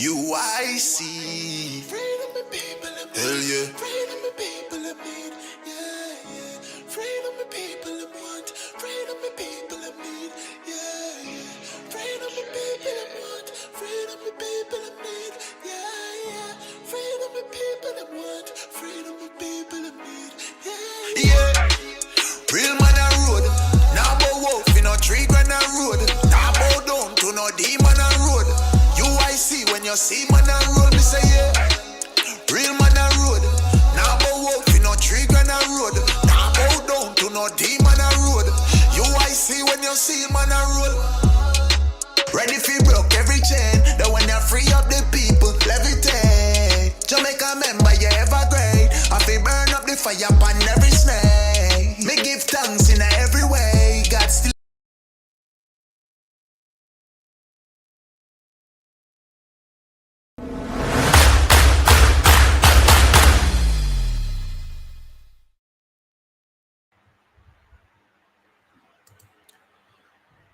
UIC. Freedom the people of need. Hell yeah. Freedom the people of need. Yeah, yeah. Freedom the people of want. Freedom the people of need. Yeah, yeah. Freedom the people of want. Freedom the people of need. Yeah, yeah. Freedom the people of want. Freedom the people of need. Yeah, yeah. Real man a road. Now bow wolf in a tree grand a road. Now bow down to no demon a road. UIC when you see man a road, me say yeah. Real man a road. Now bow wolf in a tree grand a road. Now bow down to no demon a road. UIC when you see man a road. Ready for broke every chain. That when you free up the people, levitate. Jamaica member, you ever great. I feel burn up the fire upon every snake. Me give thanks in every way. God still.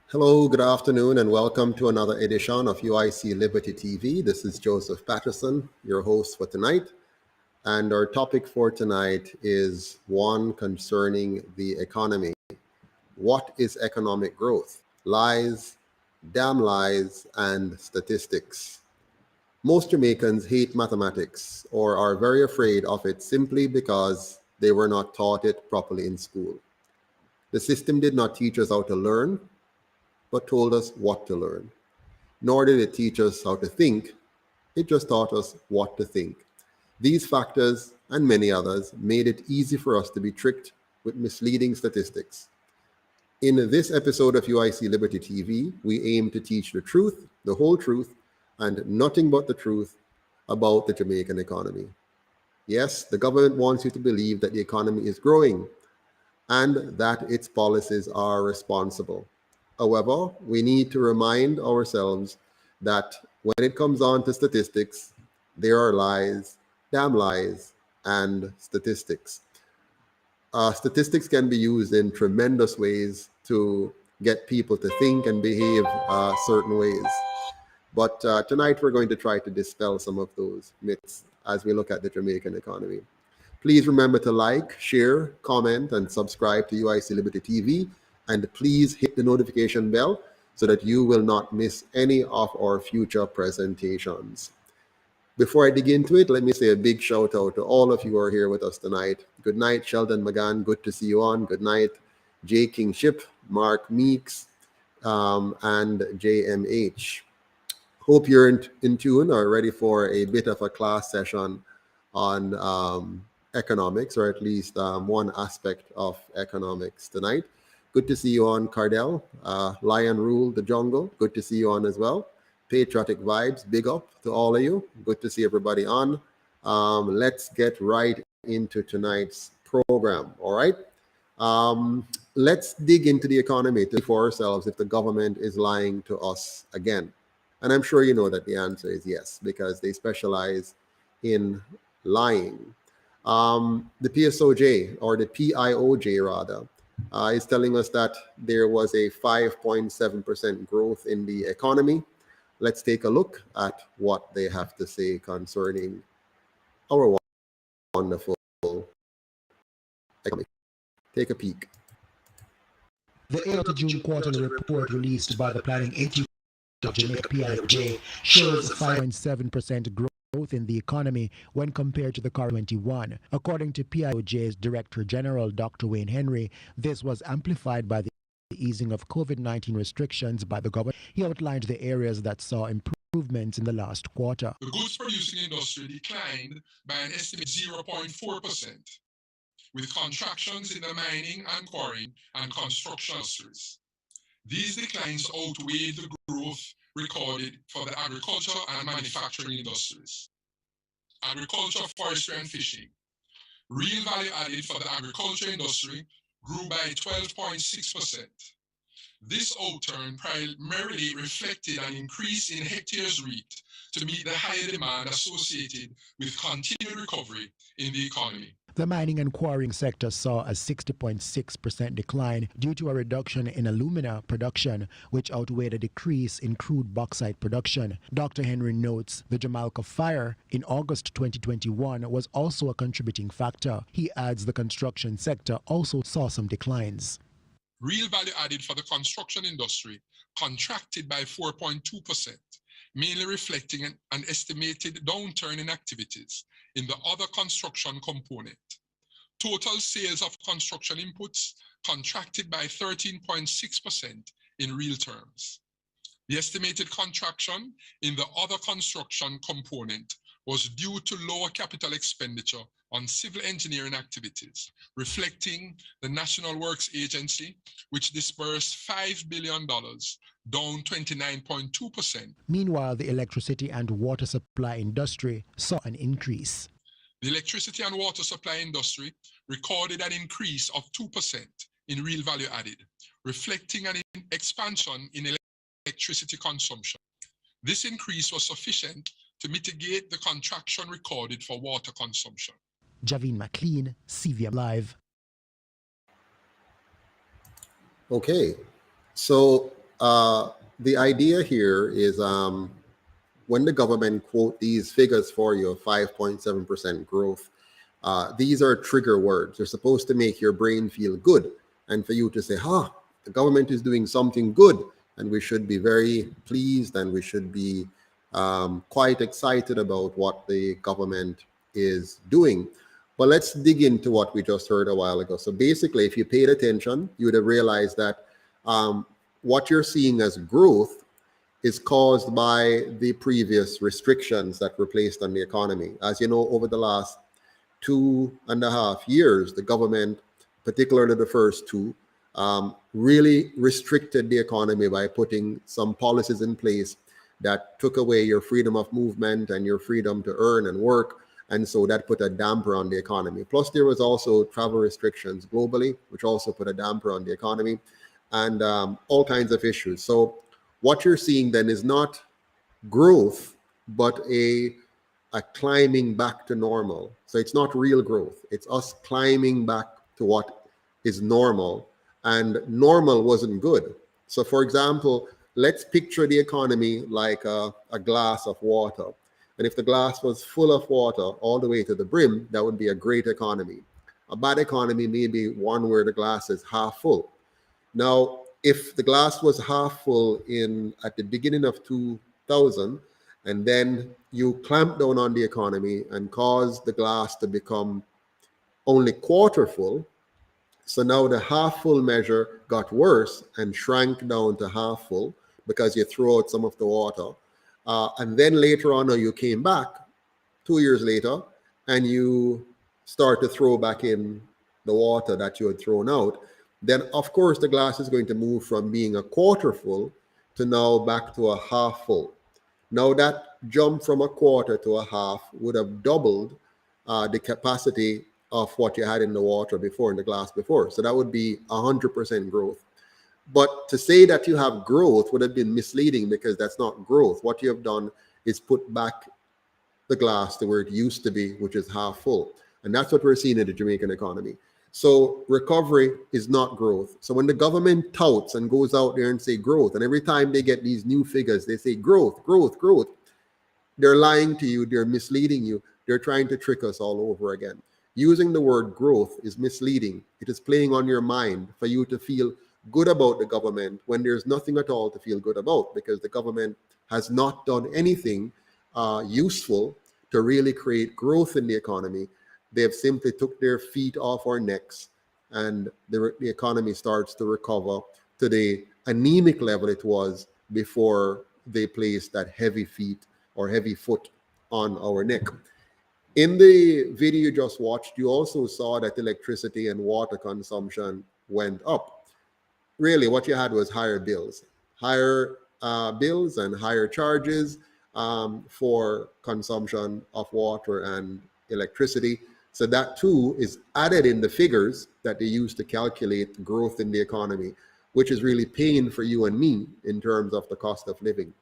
Hello, good afternoon, and welcome to another edition of UIC Liberty TV. This is Joseph Patterson, your host for tonight. And our topic for tonight is one concerning the economy. What is economic growth? Lies, damn lies, and statistics. Most Jamaicans hate mathematics or are very afraid of it simply because they were not taught it properly in school. The system did not teach us how to learn, but told us what to learn. Nor did it teach us how to think, it just taught us what to think. These factors and many others made it easy for us to be tricked with misleading statistics. In this episode of UIC Liberty TV, we aim to teach the truth, the whole truth, and nothing but the truth about the Jamaican economy. Yes, the government wants you to believe that the economy is growing and that its policies are responsible. However, we need to remind ourselves that when it comes on to statistics, there are lies, damn lies, and statistics. Statistics can be used in tremendous ways to get people to think and behave certain ways. But tonight we're going to try to dispel some of those myths as we look at the Jamaican economy. Please remember to like, share, comment, and subscribe to UIC Liberty TV. And please hit the notification bell so that you will not miss any of our future presentations. Before I dig into it, let me say a big shout out to all of you who are here with us tonight. Good night, Sheldon McGann. Good to see you on. Good night, Jay Kingship, Mark Meeks, and JMH. Hope you're in tune or ready for a bit of a class session on economics, or at least one aspect of economics tonight. Good to see you on, Cardell. Lion Rule the Jungle. Good to see you on as well. Patriotic Vibes. Big up to all of you. Good to see everybody on. Let's get right into tonight's program. All right. Let's dig into the economy to see for ourselves if the government is lying to us again. And I'm sure you know that the answer is yes, because they specialize in lying. The PSOJ, or the PIOJ rather, is telling us that there was a 5.7% growth in the economy. Let's take a look at what they have to say concerning our wonderful economy. Take a peek. The April to June quarterly report released by the Planning Agency of Jamaica PIOJ shows 5.7% growth in the economy when compared to the current 21. According to PIOJ's Director General, Dr. Wayne Henry, this was amplified by the easing of COVID-19 restrictions by the government. He outlined the areas that saw improvements in the last quarter. The goods producing industry declined by an estimated 0.4%, with contractions in the mining and quarrying and construction industries. These declines outweighed the growth recorded for the agriculture and manufacturing industries. Agriculture, forestry, and fishing. Real value added for the agriculture industry grew by 12.6%. This outturn primarily reflected an increase in hectares reaped to meet the higher demand associated with continued recovery in the economy. The mining and quarrying sector saw a 60.6% decline due to a reduction in alumina production, which outweighed a decrease in crude bauxite production. Dr. Henry notes the Jamaica fire in August 2021 was also a contributing factor. He adds the construction sector also saw some declines. Real value added for the construction industry contracted by 4.2%, mainly reflecting an estimated downturn in activities in the other construction component. Total sales of construction inputs contracted by 13.6% in real terms. The estimated contraction in the other construction component was due to lower capital expenditure on civil engineering activities, reflecting the National Works Agency, which disbursed $5 billion, down 29.2%. Meanwhile, the electricity and water supply industry saw an increase. The electricity and water supply industry recorded an increase of 2% in real value added, reflecting an expansion in electricity consumption. This increase was sufficient to mitigate the contraction recorded for water consumption. Javine McLean, CVM Live. Okay, so the idea here is when the government quote these figures for you of 5.7% growth, these are trigger words. They're supposed to make your brain feel good and for you to say, the government is doing something good and we should be very pleased and we should be quite excited about what the government is doing. But let's dig into what we just heard a while ago. So basically, if you paid attention, you would have realized that what you're seeing as growth is caused by the previous restrictions that were placed on the economy. As you know, over the last 2.5 years, the government, particularly the first two, really restricted the economy by putting some policies in place that took away your freedom of movement and your freedom to earn and work. And so that put a damper on the economy. Plus, there was also travel restrictions globally, which also put a damper on the economy and all kinds of issues. So what you're seeing then is not growth, but a climbing back to normal. So it's not real growth. It's us climbing back to what is normal. And normal wasn't good. So for example, let's picture the economy like a glass of water. And if the glass was full of water all the way to the brim, that would be a great economy. A bad economy may be one where the glass is half full. Now, if the glass was half full at the beginning of 2000, and then you clamp down on the economy and cause the glass to become only quarter full, so now the half full measure got worse and shrank down to half full because you threw out some of the water. And then later on, you came back 2 years later and you start to throw back in the water that you had thrown out. Then, of course, the glass is going to move from being a quarter full to now back to a half full. Now that jump from a quarter to a half would have doubled the capacity of what you had in the water before, in the glass before. So that would be 100% growth. But to say that you have growth would have been misleading because that's not growth. What you have done is put back the glass to where it used to be, which is half full. And that's what we're seeing in the Jamaican economy. So recovery is not growth. So when the government touts and goes out there and say growth, and every time they get these new figures, they say growth, growth, growth, they're lying to you, they're misleading you, they're trying to trick us all over again. Using the word growth is misleading. It is playing on your mind for you to feel good about the government when there's nothing at all to feel good about, because the government has not done anything useful to really create growth in the economy. They have simply took their feet off our necks and the economy starts to recover to the anemic level it was before they placed that heavy feet or heavy foot on our neck. In the video you just watched, you also saw that electricity and water consumption went up. Really, what you had was higher bills and higher charges for consumption of water and electricity. So that too is added in the figures that they use to calculate growth in the economy. which is really paying for you and me in terms of the cost of living.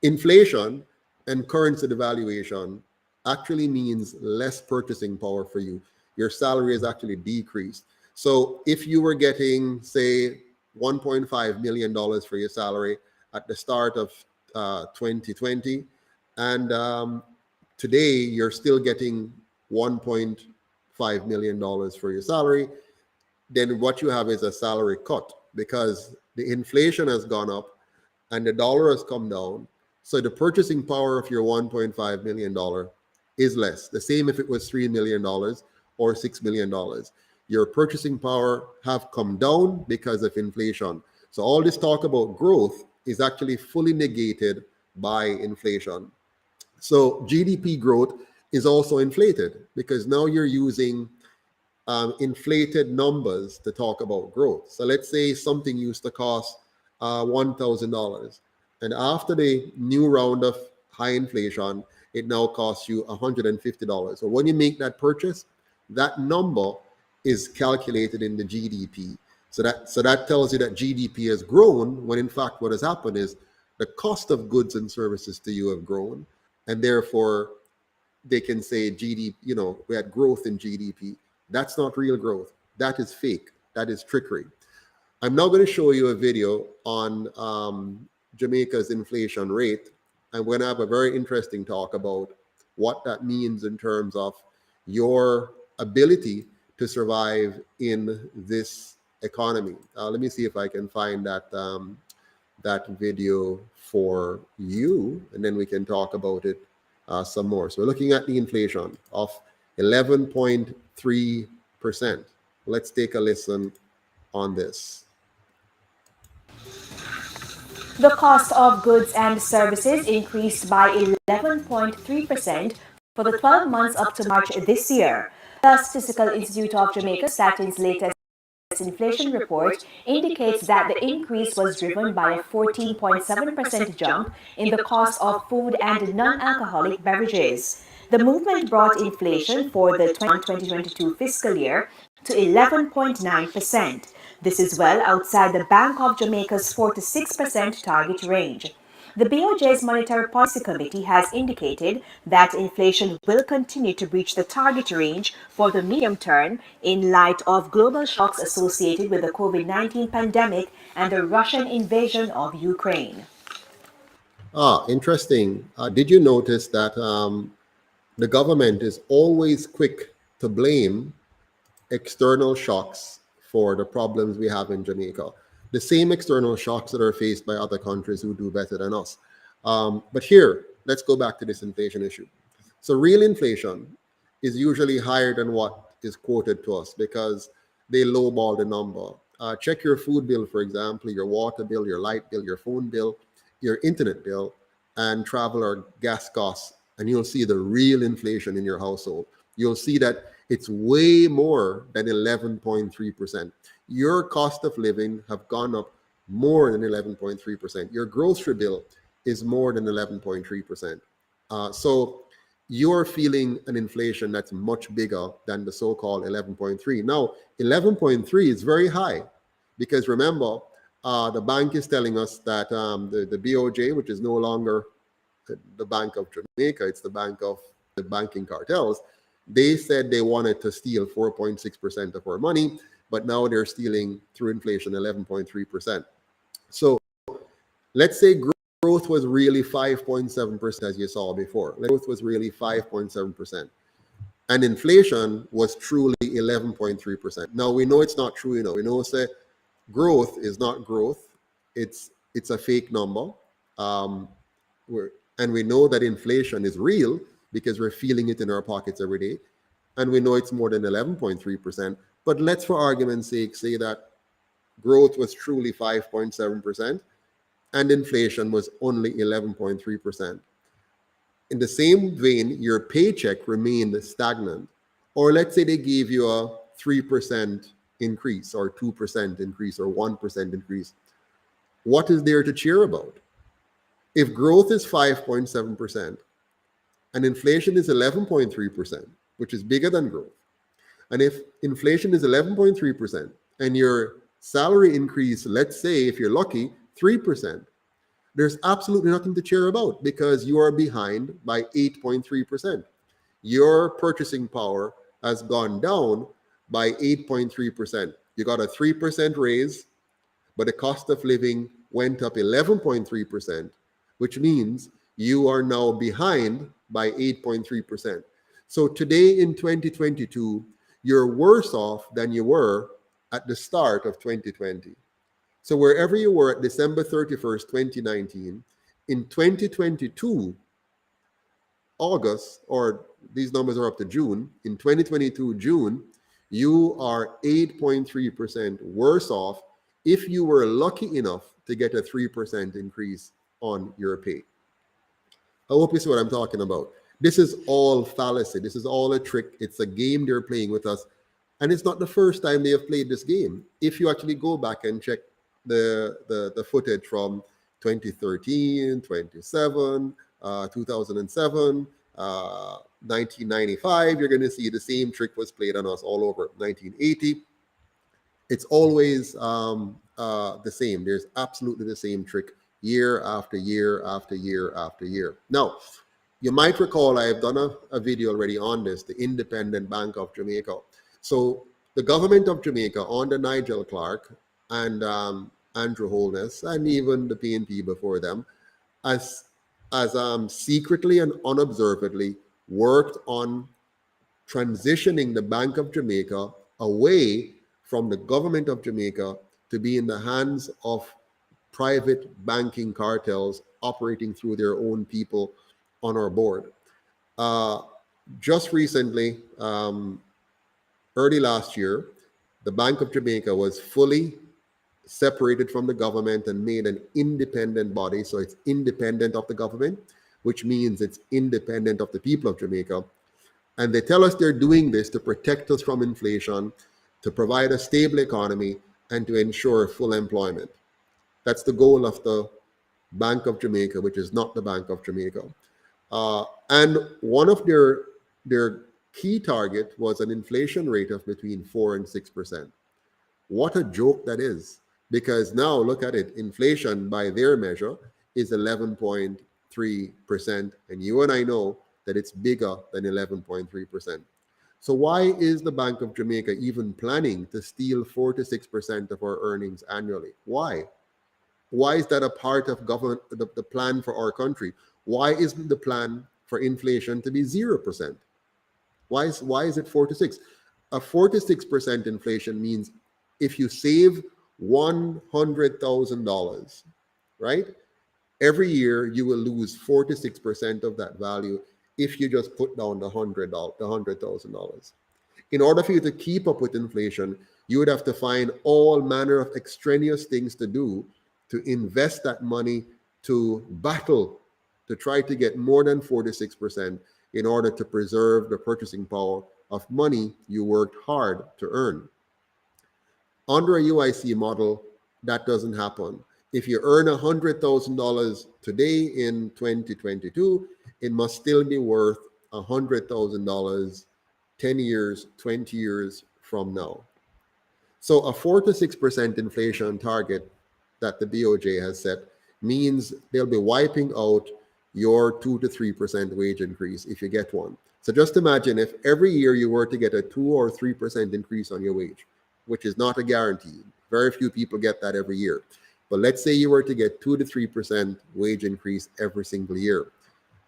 Inflation and currency devaluation actually means less purchasing power for you. Your salary is actually decreased. So if you were getting, say, $1.5 million for your salary at the start of 2020, and today you're still getting $1.5 million for your salary, then what you have is a salary cut because the inflation has gone up and the dollar has come down. So the purchasing power of your $1.5 million is less. The same if it was $3 million or $6 million. Your purchasing power have come down because of inflation. So all this talk about growth is actually fully negated by inflation. So GDP growth is also inflated because now you're using inflated numbers to talk about growth. So let's say something used to cost $1,000, and after the new round of high inflation, it now costs you $150. So when you make that purchase, that number is calculated in the GDP. So that tells you that GDP has grown, when in fact what has happened is the cost of goods and services to you have grown, and therefore they can say GDP, we had growth in GDP. That's not real growth. That is fake. That is trickery. I'm now going to show you a video on Jamaica's inflation rate. I'm going to have a very interesting talk about what that means in terms of your ability to survive in this economy. Let me see if I can find that video for you, and then we can talk about it some more. So we're looking at the inflation of 11.3%. Let's take a listen on this. The cost of goods and services increased by 11.3% for the 12 months up to March this year. The Statistical Institute of Jamaica, STATIN's latest inflation report indicates that the increase was driven by a 14.7% jump in the cost of food and non-alcoholic beverages. The movement brought inflation for the 2022 fiscal year to 11.9%. This is well outside the Bank of Jamaica's 4 to 6% target range. The BOJ's Monetary Policy Committee has indicated that inflation will continue to breach the target range for the medium term in light of global shocks associated with the COVID-19 pandemic and the Russian invasion of Ukraine. Interesting. Did you notice that the government is always quick to blame external shocks for the problems we have in Jamaica? The same external shocks that are faced by other countries who do better than us. But here, let's go back to this inflation issue. So real inflation is usually higher than what is quoted to us because they lowball the number. Check your food bill, for example, your water bill, your light bill, your phone bill, your internet bill, and travel or gas costs, and you'll see the real inflation in your household. You'll see that it's way more than 11.3%. Your cost of living have gone up more than 11.3%. Your grocery bill is more than 11.3%. So you're feeling an inflation that's much bigger than the so-called 11.3. Now, 11.3 is very high because remember, the bank is telling us that the BOJ, which is no longer the Bank of Jamaica, it's the bank of the banking cartels, they said they wanted to steal 4.6% of our money, but now they're stealing through inflation 11.3%. So let's say growth was really 5.7%, as you saw before. Growth was really 5.7%. And inflation was truly 11.3%. Now we know it's not true, we know say growth is not growth. It's a fake number. And we know that inflation is real because we're feeling it in our pockets every day. And we know it's more than 11.3%. But let's, for argument's sake, say that growth was truly 5.7% and inflation was only 11.3%. In the same vein, your paycheck remained stagnant. Or let's say they gave you a 3% increase or 2% increase or 1% increase. What is there to cheer about? If growth is 5.7%, and inflation is 11.3%, which is bigger than growth. And if inflation is 11.3% and your Salary increase, let's say, if you're lucky, 3%. There's absolutely nothing to cheer about because you are behind by 8.3%. Your purchasing power has gone down by 8.3%. You got a 3% raise, but the cost of living went up 11.3%, which means you are now behind by 8.3%. So today in 2022, you're worse off than you were at the start of 2020. So wherever you were at December 31st, 2019, in 2022, August, or these numbers are up to June, in 2022, June, you are 8.3% worse off if you were lucky enough to get a 3% increase on your pay. I hope you see what I'm talking about. This is all fallacy. This is all a trick. It's a game they're playing with us. And it's not the first time they have played this game. If you actually go back and check the footage from 2013, 2007, 2007, 1995, you're going to see the same trick was played on us all over. 1980, it's always the same. There's absolutely the same trick year after year after year after year. Now, you might recall I have done a video already on this, the Independent Bank of Jamaica. So the government of Jamaica under Nigel Clark and Andrew Holness and even the PNP before them as secretly and unobservedly worked on transitioning the Bank of Jamaica away from the government of Jamaica to be in the hands of private banking cartels operating through their own people on our board. Just recently, early last year, the Bank of Jamaica was fully separated from the government and made an independent body. So it's independent of the government, which means it's independent of the people of Jamaica. And they tell us they're doing this to protect us from inflation, to provide a stable economy, and to ensure full employment. That's the goal of the Bank of Jamaica, which is not the Bank of Jamaica. And one of their key target was an inflation rate of between 4 and 6%. What a joke that is. Because now look at it, inflation by their measure is 11.3%. And you and I know that it's bigger than 11.3%. So why is the Bank of Jamaica even planning to steal 4 to 6% of our earnings annually? Why? Why is that a part of government, the plan for our country? Why isn't the plan for inflation to be 0%? Why is it 4 to 6? A 4 to 6% inflation means if you save $100,000, right? Every year you will lose 4 to 6% of that value if you just put down the $100,000. In order for you to keep up with inflation, you would have to find all manner of extraneous things to do to invest that money to battle to try to get more than 4 to 6% in order to preserve the purchasing power of money you worked hard to earn. Under a UIC model, that doesn't happen. If you earn $100,000 today in 2022, it must still be worth $100,000 10 years, 20 years from now. So a 4 to 6% inflation target that the BOJ has set means they'll be wiping out your 2 to 3% wage increase if you get one. So just imagine if every year you were to get a 2 or 3% increase on your wage, which is not a guarantee. Very few people get that every year. But let's say you were to get 2 to 3% wage increase every single year.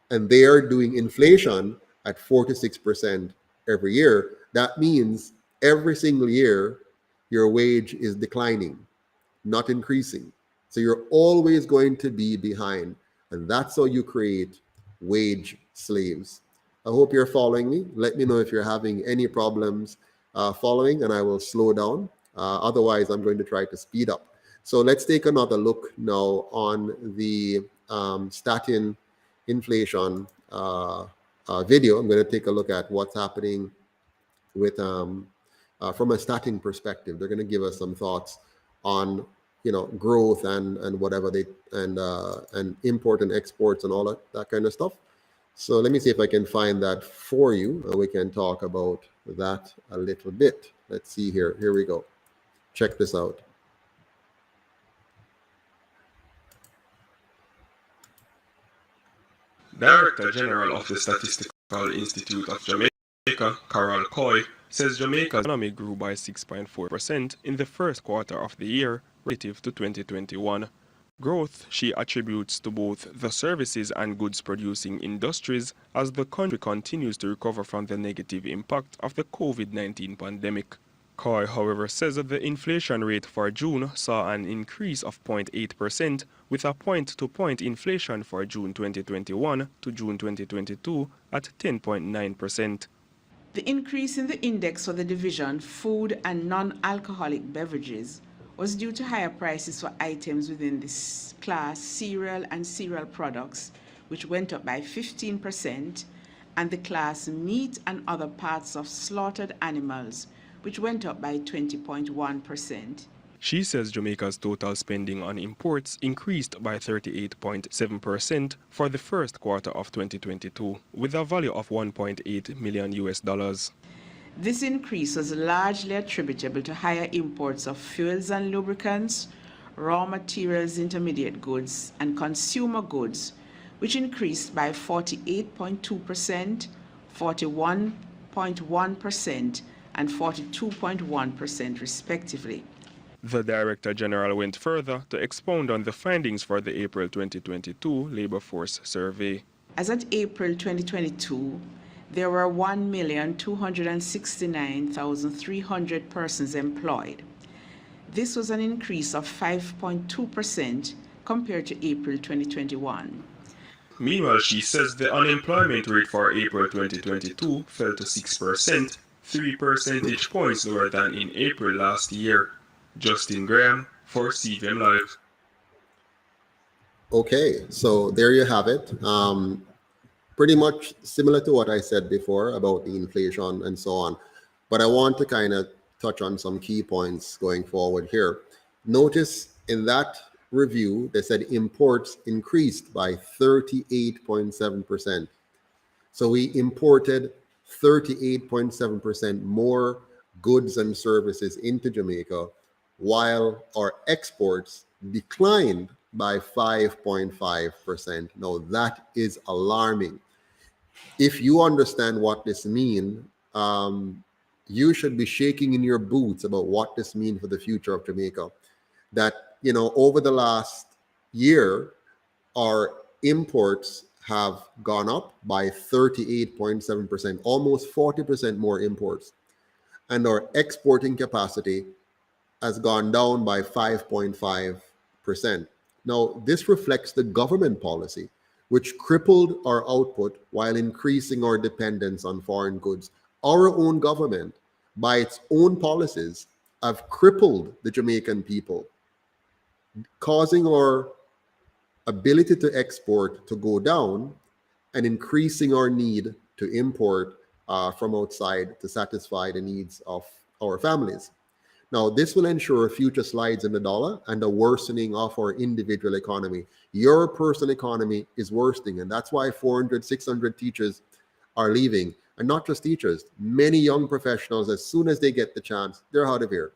And they are doing inflation at 4 to 6% every year. That means every single year, your wage is declining, not increasing. So you're always going to be behind. And that's how you create wage slaves. I hope you're following me. Let me know if you're having any problems following, and I will slow down. Otherwise, I'm going to try to speed up. So let's take another look now on the statin inflation video. I'm going to take a look at what's happening with from a statin perspective. They're going to give us some thoughts on growth and whatever and import and exports and all that kind of stuff. So let me see if I can find that for you, and we can talk about that a little bit. Let's see here. Here we go. Check this out. Director General of the Statistical Institute of Jamaica, Carol Coy, says Jamaica's economy grew by 6.4% in the first quarter of the year relative to 2021. Growth she attributes to both the services and goods producing industries as the country continues to recover from the negative impact of the COVID-19 pandemic. Coy, however, says that the inflation rate for June saw an increase of 0.8%, with a point-to-point inflation for June 2021 to June 2022 at 10.9%. The increase in the index for the division food and non-alcoholic beverages was due to higher prices for items within this class, cereal and cereal products, which went up by 15%, and the class meat and other parts of slaughtered animals, which went up by 20.1%. She says Jamaica's total spending on imports increased by 38.7% for the first quarter of 2022, with a value of $1.8 million. This increase was largely attributable to higher imports of fuels and lubricants, raw materials, intermediate goods, and consumer goods, which increased by 48.2%, 41.1%, and 42.1% respectively. The Director General went further to expound on the findings for the April 2022 Labor Force Survey. As at April 2022, there were 1,269,300 persons employed. This was an increase of 5.2% compared to April 2021. Meanwhile, she says the unemployment rate for April 2022 fell to 6%, 3 percentage points lower than in April last year. Justin Graham for CVM Live. Okay, so there you have it. Pretty much similar to what I said before about the inflation and so on. But I want to kind of touch on some key points going forward here. Notice in that review, they said imports increased by 38.7%. So we imported 38.7% more goods and services into Jamaica, while our exports declined by 5.5%. Now that is alarming. If you understand what this means, you should be shaking in your boots about what this means for the future of Jamaica. That, you know, over the last year, our imports have gone up by 38.7%, almost 40% more imports. And our exporting capacity has gone down by 5.5%. Now, this reflects the government policy, which crippled our output while increasing our dependence on foreign goods. Our own government, by its own policies, have crippled the Jamaican people, causing our ability to export to go down and increasing our need to import from outside to satisfy the needs of our families. Now, this will ensure future slides in the dollar and a worsening of our individual economy. Your personal economy is worsening, and that's why 400, 600 teachers are leaving. And not just teachers, many young professionals, as soon as they get the chance, they're out of here.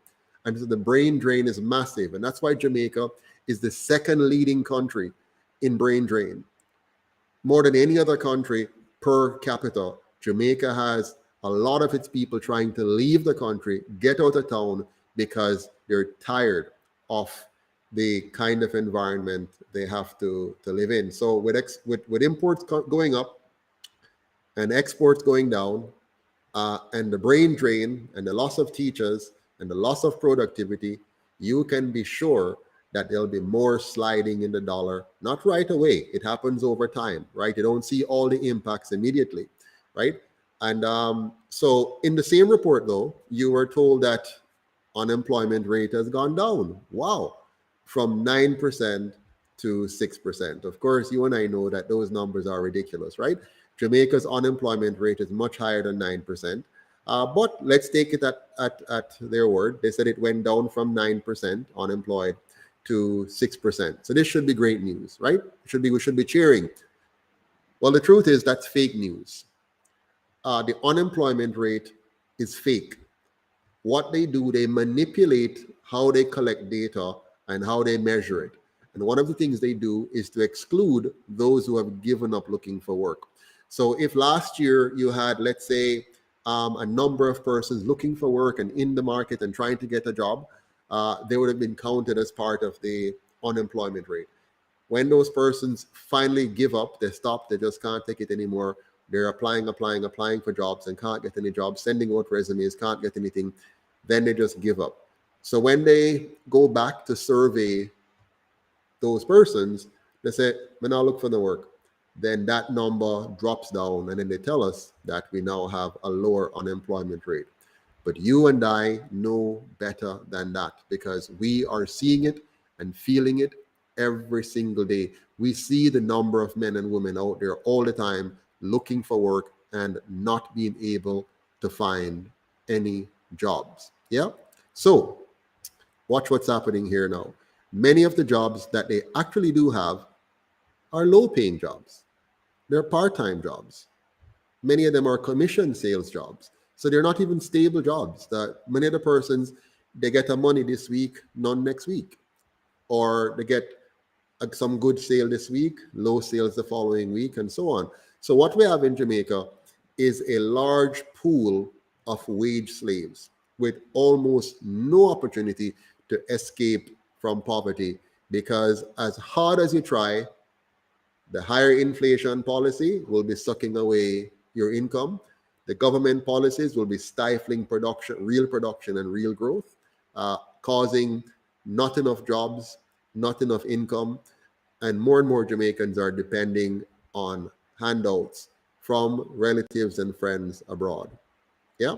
And so the brain drain is massive. And that's why Jamaica is the second leading country in brain drain. More than any other country per capita, Jamaica has a lot of its people trying to leave the country, get out of town, because they're tired of the kind of environment they have to live in. So with imports going up and exports going down, and the brain drain and the loss of teachers and the loss of productivity, you can be sure that there'll be more sliding in the dollar, not right away. It happens over time, right? You don't see all the impacts immediately, right? And so in the same report, though, you were told that unemployment rate has gone down. Wow. From 9% to 6%. Of course, you and I know that those numbers are ridiculous, right? Jamaica's unemployment rate is much higher than 9%. But let's take it at their word. They said it went down from 9% unemployed to 6%. So this should be great news, right? We should be cheering. Well, the truth is that's fake news. The unemployment rate is fake. What they do, they manipulate how they collect data and how they measure it. And one of the things they do is to exclude those who have given up looking for work. So if last year you had, let's say, a number of persons looking for work and in the market and trying to get a job, they would have been counted as part of the unemployment rate. When those persons finally give up, they stop, they just can't take it anymore. They're applying for jobs and can't get any jobs, sending out resumes, can't get anything. Then they just give up. So when they go back to survey those persons, they say, "When I look for the work," then that number drops down, and then they tell us that we now have a lower unemployment rate. But you and I know better than that, because we are seeing it and feeling it every single day. We see the number of men and women out there all the time looking for work and not being able to find any jobs. Yeah. So watch what's happening here now. Many of the jobs that they actually do have are low-paying jobs. They're part-time jobs. Many of them are commission sales jobs. So they're not even stable jobs. That many of the persons, they get a money this week, none next week. Or they get some good sale this week, low sales the following week, and so on. So what we have in Jamaica is a large pool of wage slaves with almost no opportunity to escape from poverty, because as hard as you try, the higher inflation policy will be sucking away your income. The government policies will be stifling production, and real growth, causing not enough jobs, not enough income, and more Jamaicans are depending on handouts from relatives and friends abroad. Yeah.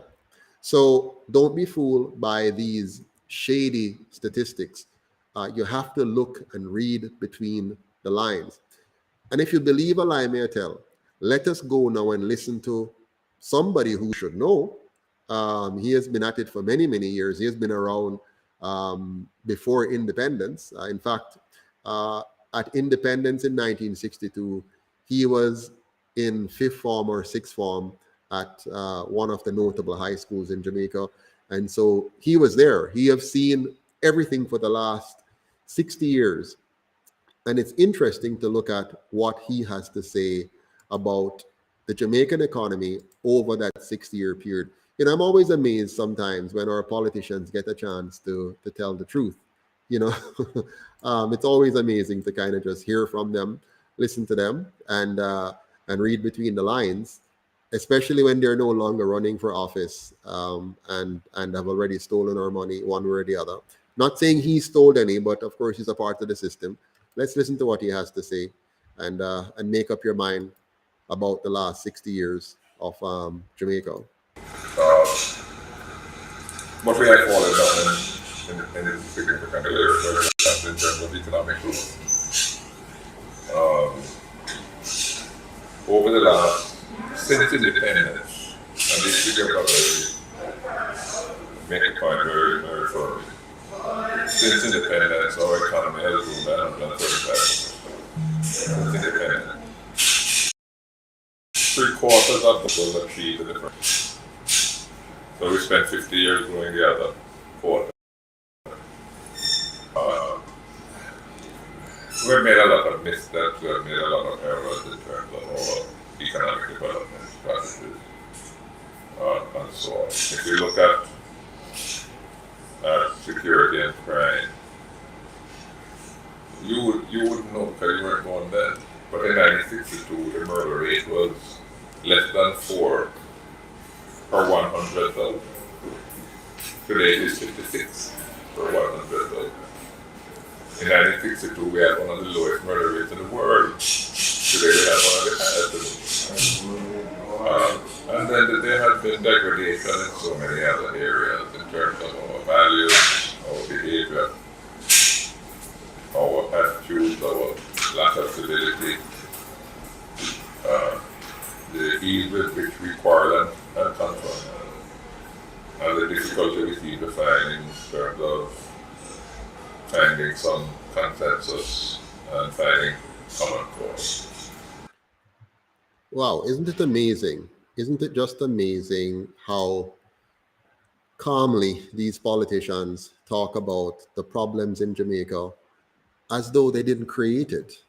So don't be fooled by these shady statistics. You have to look and read between the lines. And if you believe a lie, may I tell, let us go now and listen to somebody who should know. He has been at it for many years. He has been around before independence. In fact, at independence in 1962, he was in fifth form or sixth form at one of the notable high schools in Jamaica. And so he was there. He has seen everything for the last 60 years. And it's interesting to look at what he has to say about the Jamaican economy over that 60-year period. You know, I'm always amazed sometimes when our politicians get a chance to tell the truth. You know, it's always amazing to kind of just hear from them, listen to them, and read between the lines, especially when they're no longer running for office and have already stolen our money one way or the other. Not saying he stole any, but of course he's a part of the system. Let's listen to what he has to say and make up your mind about the last 60 years of Jamaica. But we have fallen down in significant areas in terms of economic growth. Over the last, since independence, and this figures make a point very firmly. Since independence, our economy has grown by 135%. Since independence, 3/4 of the was achieved in the first. So we spent 50 years growing the other quarter. We've made a lot of missteps, we've made a lot of errors in terms of our economic development strategies and so on. If you look at security and crime, you wouldn't know because you weren't born then. But in 1962, the murder rate was less than 4 per 100,000. Today it is 56 per 100,000. In 1962, we had one of the lowest murder rates in the world. Today we have one of the highest. And then there has been degradation in so many other areas in terms of our values, our behavior, our attitudes, our lack of civility, the ease with which we quarrel and confront, and the difficulty we see to find in terms of finding some consensus and finding common cause. Wow, isn't it amazing? Isn't it just amazing how calmly these politicians talk about the problems in Jamaica as though they didn't create it,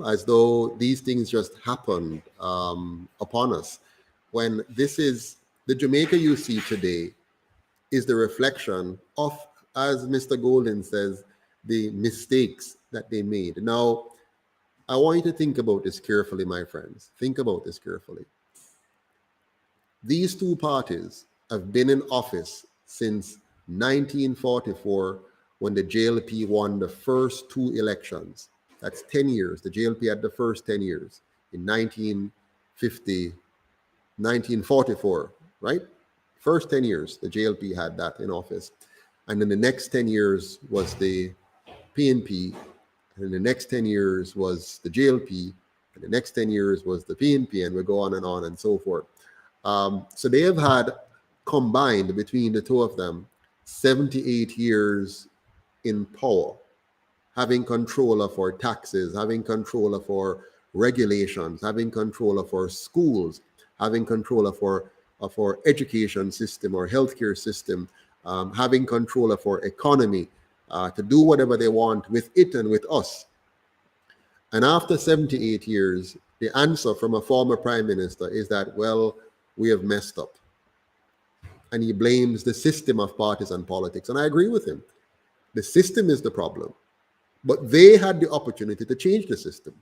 as though these things just happened upon us. When this is the Jamaica you see today is the reflection of, as Mr. Golden says, the mistakes that they made. Now, I want you to think about this carefully, my friends. Think about this carefully. These two parties have been in office since 1944, when the JLP won the first two elections. That's 10 years. The JLP had the first 10 years in 1944, right? First 10 years, the JLP had that in office. And then the next 10 years was the PNP, and the next 10 years was the JLP, and the next 10 years was the PNP, and we go on and so forth. So they have had combined between the two of them 78 years in power, having control of our taxes, having control of our regulations, having control of our schools, having control of our education system, our healthcare system, having control of our economy, to do whatever they want with it and with us. And after 78 years, the answer from a former prime minister is that, well, we have messed up. And he blames the system of partisan politics. And I agree with him. The system is the problem. But they had the opportunity to change the system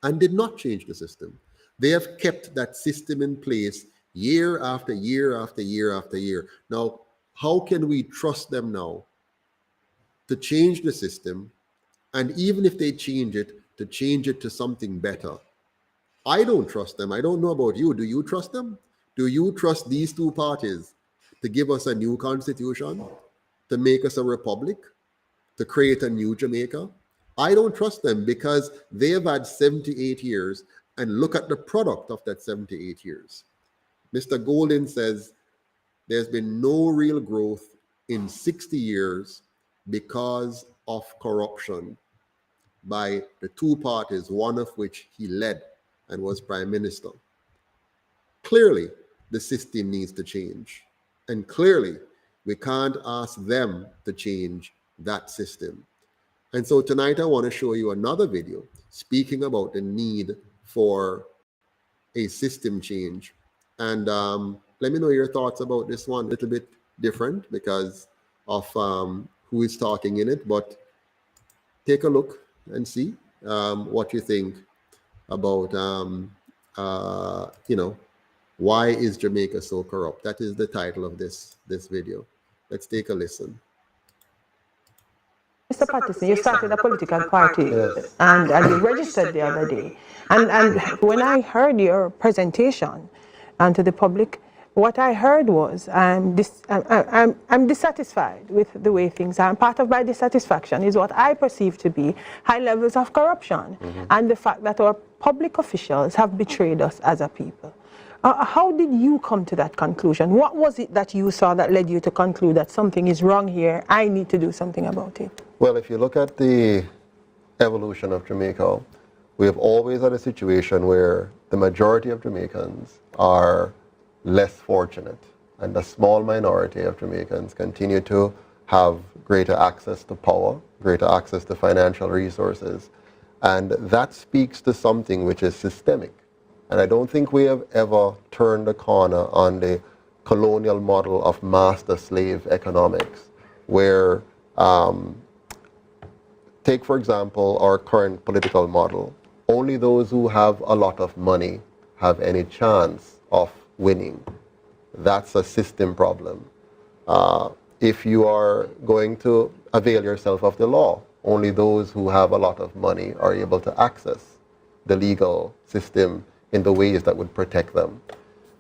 and did not change the system. They have kept that system in place year after year after year after year. Now, how can we trust them now to change the system, and even if they change it, to change it to something better? I don't trust them. I don't know about you. Do you trust them? Do you trust these two parties to give us a new constitution, to make us a republic, to create a new Jamaica? I don't trust them, because they have had 78 years, and look at the product of that 78 years. Mr. Golden says there's been no real growth in 60 years because of corruption by the two parties, one of which he led and was prime minister. Clearly, the system needs to change. And clearly, we can't ask them to change that system. And so tonight I want to show you another video speaking about the need for a system change. And let me know your thoughts about this one. A little bit different because of who is talking in it, but take a look and see what you think about, why is Jamaica so corrupt? That is the title of this video. Let's take a listen. Mr. Patterson, you started a political party and you registered the other day. And when I heard your presentation to the public, what I heard was I'm dissatisfied with the way things are. And part of my dissatisfaction is what I perceive to be high levels of corruption and the fact that our public officials have betrayed us as a people. How did you come to that conclusion? What was it that you saw that led you to conclude that something is wrong here, I need to do something about it? Well, if you look at the evolution of Jamaica, we have always had a situation where the majority of Jamaicans are less fortunate, and a small minority of Jamaicans continue to have greater access to power, greater access to financial resources. And that speaks to something which is systemic. And I don't think we have ever turned the corner on the colonial model of master-slave economics, where, take for example, our current political model. Only those who have a lot of money have any chance of winning. That's a system problem. If you are going to avail yourself of the law, only those who have a lot of money are able to access the legal system in the ways that would protect them.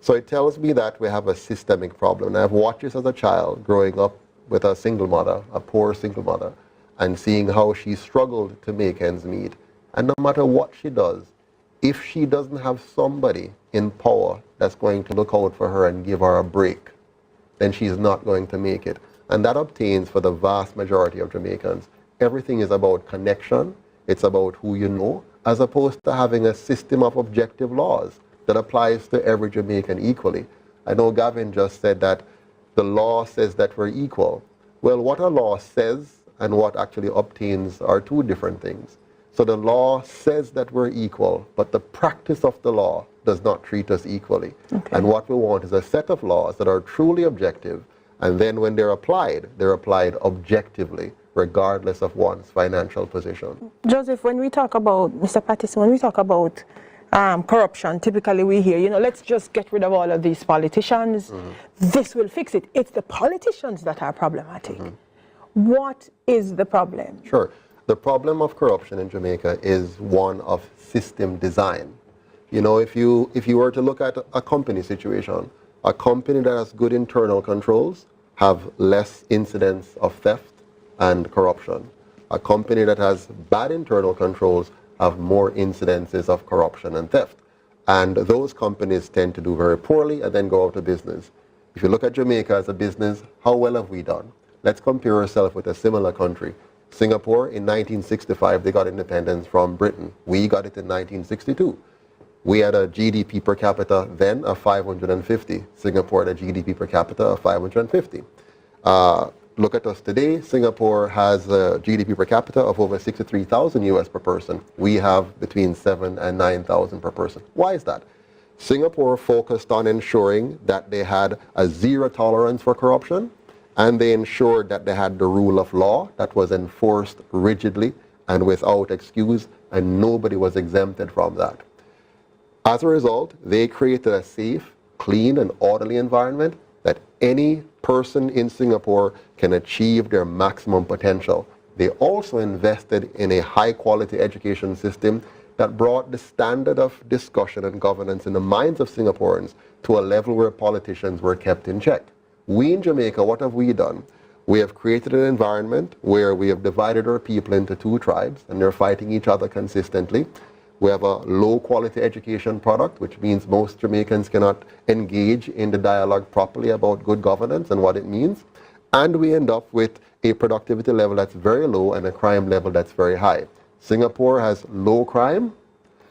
So it tells me that we have a systemic problem. And I've watched this as a child growing up with a single mother, a poor single mother, and seeing how she struggled to make ends meet. And no matter what she does, if she doesn't have somebody in power that's going to look out for her and give her a break, then she's not going to make it. And that obtains for the vast majority of Jamaicans. Everything is about connection. It's about who you know, as opposed to having a system of objective laws that applies to every Jamaican equally. I know Gavin just said that the law says that we're equal. Well, what a law says and what actually obtains are two different things. So the law says that we're equal, but the practice of the law does not treat us equally. Okay. And what we want is a set of laws that are truly objective, and then when they're applied objectively, regardless of one's financial position. Joseph, when we talk about, Mr. Patterson, when we talk about corruption, typically we hear, you know, let's just get rid of all of these politicians. This will fix it. It's the politicians that are problematic. What is the problem? Sure. The problem of corruption in Jamaica is one of system design. You know, if you were to look at a company situation, a company that has good internal controls have less incidents of theft and corruption. A company that has bad internal controls have more incidences of corruption and theft. And those companies tend to do very poorly and then go out of business. If you look at Jamaica as a business, how well have we done? Let's compare ourselves with a similar country. Singapore in 1965, they got independence from Britain. We got it in 1962. We had a GDP per capita then of 550. Singapore had a GDP per capita of 550. Look at us today. Singapore has a GDP per capita of over 63,000 US per person. We have between 7,000 and 9,000 per person. Why is that? Singapore focused on ensuring that they had a zero tolerance for corruption, and they ensured that they had the rule of law that was enforced rigidly and without excuse, and nobody was exempted from that. As a result, they created a safe, clean, and orderly environment that any person in Singapore can achieve their maximum potential. They also invested in a high-quality education system that brought the standard of discussion and governance in the minds of Singaporeans to a level where politicians were kept in check. We in Jamaica, what have we done? We have created an environment where we have divided our people into two tribes, and they're fighting each other consistently. We have a low-quality education product, which means most Jamaicans cannot engage in the dialogue properly about good governance and what it means. And we end up with a productivity level that's very low and a crime level that's very high. Singapore has low crime.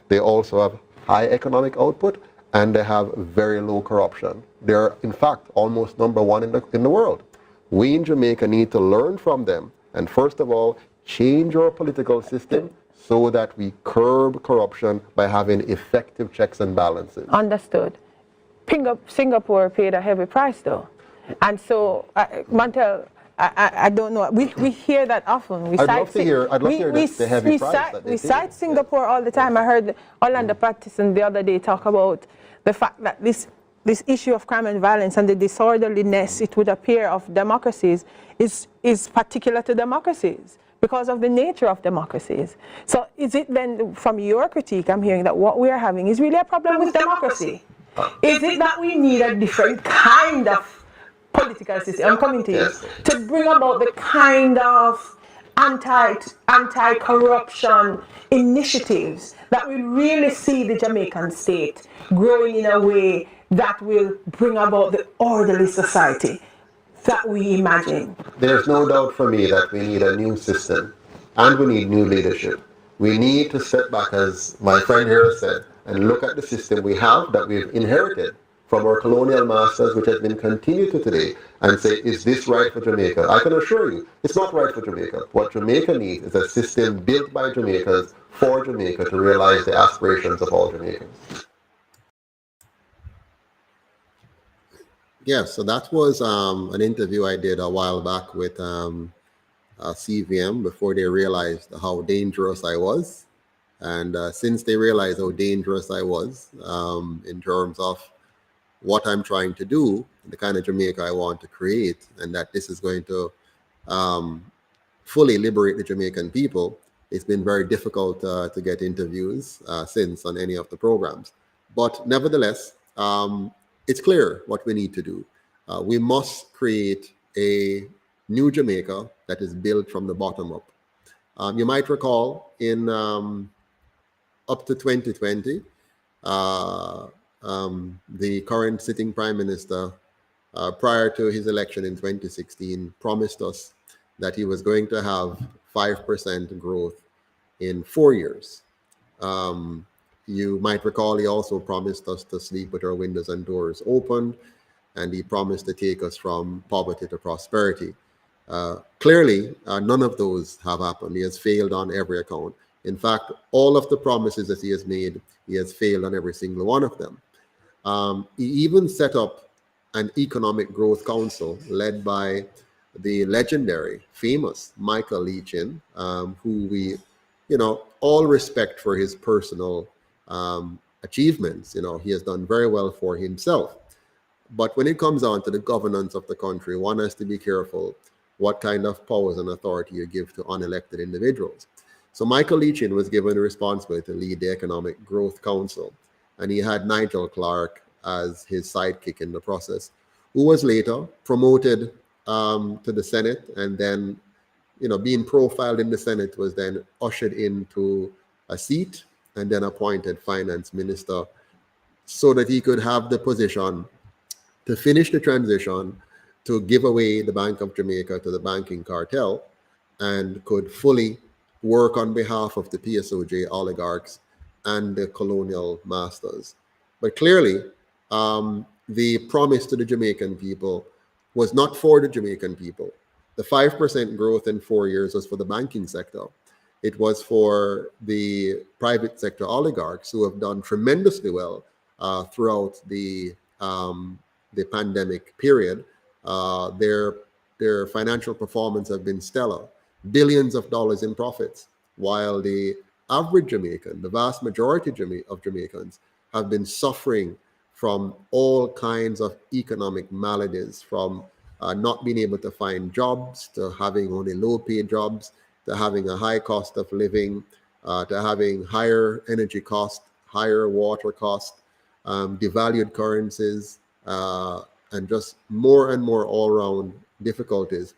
They also have high economic output, and they have very low corruption. They're, in fact, almost number one in the world. We in Jamaica need to learn from them, and first of all, change our political system so that we curb corruption by having effective checks and balances. Understood. Singapore paid a heavy price, though. And so, Montel, I don't know. We hear that often. I'd love to hear the heavy price that they We paid. cite Singapore all the time. I heard Orlando Patterson the other day talk about the fact that this issue of crime and violence and the disorderliness, it would appear, of democracies is particular to democracies because of the nature of democracies. So is it then, from your critique, I'm hearing that what we are having is really a problem with democracy? Is it that we need a different kind of political system, I'm coming to you, to bring about the kind of anti-corruption initiatives that will really see the Jamaican state growing in a way that will bring about the orderly society that we imagine? There's no doubt for me that we need a new system and we need new leadership. We need to step back, as my friend here said, and look at the system we have that we've inherited from our colonial masters, which has been continued to today, and say, is this right for Jamaica? I can assure you, it's not right for Jamaica. What Jamaica needs is a system built by Jamaicans for Jamaica to realize the aspirations of all Jamaicans. Yeah, so that was an interview I did a while back with CVM before they realized how dangerous I was. And since they realized how dangerous I was in terms of what I'm trying to do, the kind of Jamaica I want to create, and that this is going to fully liberate the Jamaican people, it's been very difficult to get interviews since on any of the programs. But nevertheless, it's clear what we need to do. We must create a new Jamaica that is built from the bottom up. You might recall in up to 2020, the current sitting Prime Minister, prior to his election in 2016, promised us that he was going to have 5% growth in 4 years. You might recall he also promised us to sleep with our windows and doors open, and he promised to take us from poverty to prosperity. Clearly, none of those have happened. He has failed on every account. In fact, all of the promises that he has made, he has failed on every single one of them. He even set up an economic growth council led by the legendary, famous Michael Leachin, who we, all respect for his personal achievements. He has done very well for himself. But when it comes on to the governance of the country, one has to be careful what kind of powers and authority you give to unelected individuals. So Michael Leachin was given the responsibility to lead the Economic Growth Council, and he had Nigel Clark as his sidekick in the process, who was later promoted to the Senate, and then, being profiled in the Senate, was then ushered into a seat and then appointed finance minister so that he could have the position to finish the transition, to give away the Bank of Jamaica to the banking cartel, and could fully work on behalf of the PSOJ oligarchs and the colonial masters. But clearly, the promise to the Jamaican people was not for the Jamaican people. The 5% growth in 4 years was for the banking sector. It was for the private sector oligarchs who have done tremendously well throughout the pandemic period. Their financial performance have been stellar, billions of dollars in profits, while the average Jamaican, the vast majority of Jamaicans, have been suffering from all kinds of economic maladies, from not being able to find jobs, to having only low-paid jobs, to having a high cost of living, to having higher energy cost, higher water cost, devalued currencies, and just more and more all-round difficulties.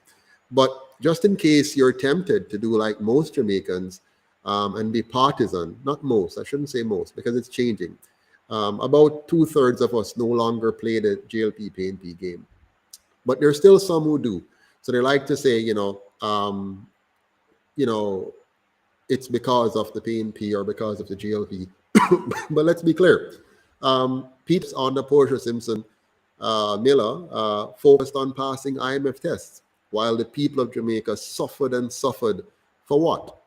But just in case you're tempted to do like most Jamaicans and be partisan, not most, I shouldn't say most, because it's changing. About 2/3 of us no longer play the JLP PNP game, but there's still some who do. So they like to say, it's because of the PNP or because of the GLP. But let's be clear. Pete's on the Portia Simpson Miller focused on passing IMF tests, while the people of Jamaica suffered and suffered for what?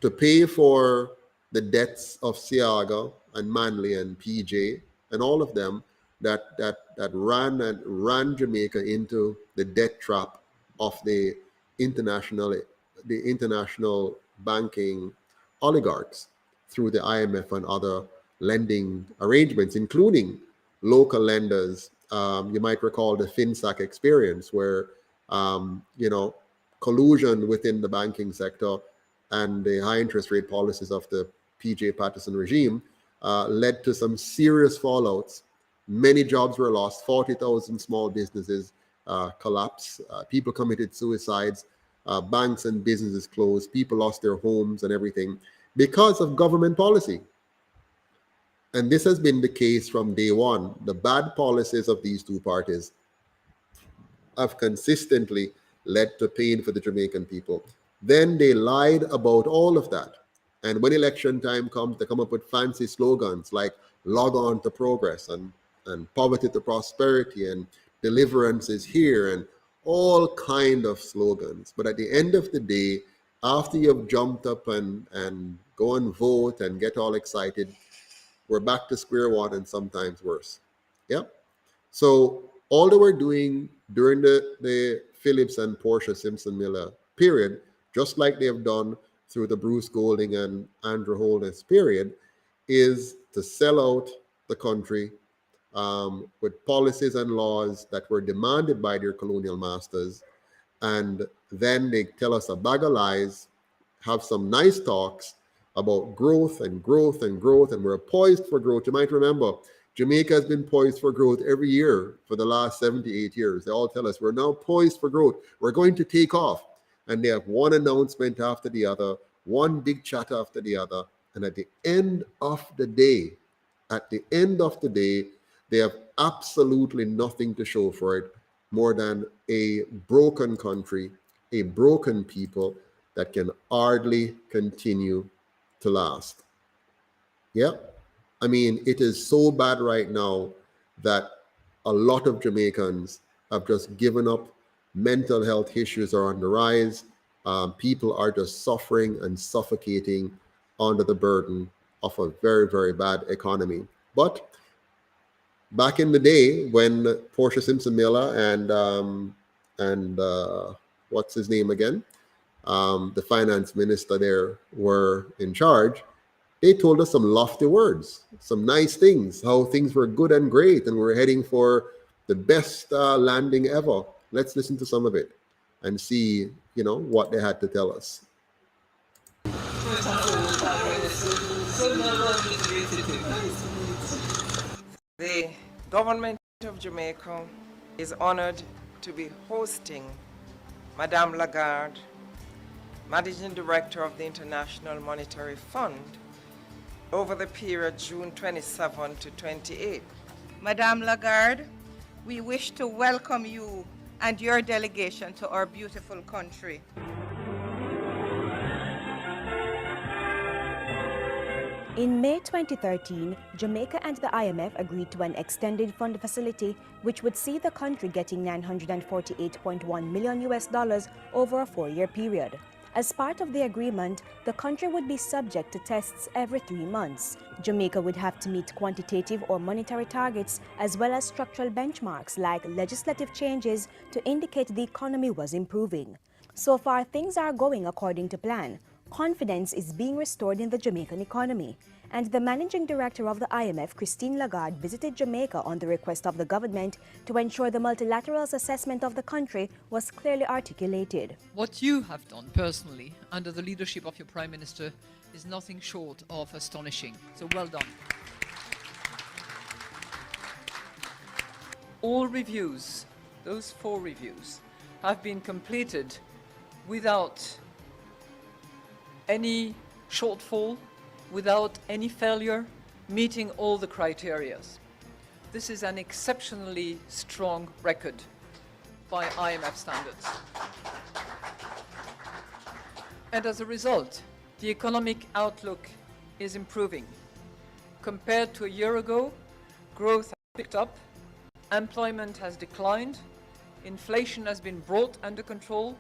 To pay for the debts of Siaga and Manley and PJ and all of them that ran Jamaica into the debt trap of the international banking oligarchs through the IMF and other lending arrangements, including local lenders. You might recall the FinSac experience, where collusion within the banking sector and the high interest rate policies of the PJ Patterson regime led to some serious fallouts. Many jobs were lost, 40,000 small businesses collapsed, people committed suicides, banks and businesses closed, people lost their homes and everything because of government policy. And this has been the case from day one. The bad policies of these two parties have consistently led to pain for the Jamaican people. Then they lied about all of that. And when election time comes, they come up with fancy slogans like log on to progress and poverty to prosperity and deliverance is here and all kind of slogans. But at the end of the day, after you've jumped up and go and vote and get all excited, we're back to square one and sometimes worse. Yep. So all they were doing during the Phillips and Portia Simpson Miller period, just like they have done through the Bruce Golding and Andrew Holness period, is to sell out the country with policies and laws that were demanded by their colonial masters. And then they tell us a bag of lies, have some nice talks about growth and growth and growth, and we're poised for growth. You might remember, Jamaica has been poised for growth every year for the last 78 years. They all tell us we're now poised for growth. We're going to take off. And they have one announcement after the other, one big chat after the other. And at the end of the day, they have absolutely nothing to show for it more than a broken country, a broken people that can hardly continue to last. Yeah. I mean, it is so bad right now that a lot of Jamaicans have just given up Mental health issues are on the rise. People are just suffering and suffocating under the burden of a very, very bad economy. But back in the day when Portia Simpson Miller and what's his name again, the finance minister there were in charge, they told us some lofty words, some nice things, how things were good and great, and we're heading for the best landing ever. Let's listen to some of it and see, what they had to tell us. The government of Jamaica is honored to be hosting Madame Lagarde, Managing Director of the International Monetary Fund, over the period June 27 to 28. Madame Lagarde, we wish to welcome you and your delegation to our beautiful country. In May 2013, Jamaica and the IMF agreed to an extended fund facility which would see the country getting $948.1 million over a 4-year period. As part of the agreement, the country would be subject to tests every 3 months. Jamaica would have to meet quantitative or monetary targets as well as structural benchmarks like legislative changes to indicate the economy was improving. So far, things are going according to plan. Confidence is being restored in the Jamaican economy, and the managing director of the IMF, Christine Lagarde, visited Jamaica on the request of the government to ensure the multilateral's assessment of the country was clearly articulated. What you have done personally under the leadership of your Prime Minister is nothing short of astonishing. So well done. All reviews, those 4 reviews, have been completed without any shortfall, without any failure, meeting all the criteria. This is an exceptionally strong record by IMF standards. And as a result, the economic outlook is improving. Compared to a year ago, growth has picked up, employment has declined, inflation has been brought under control,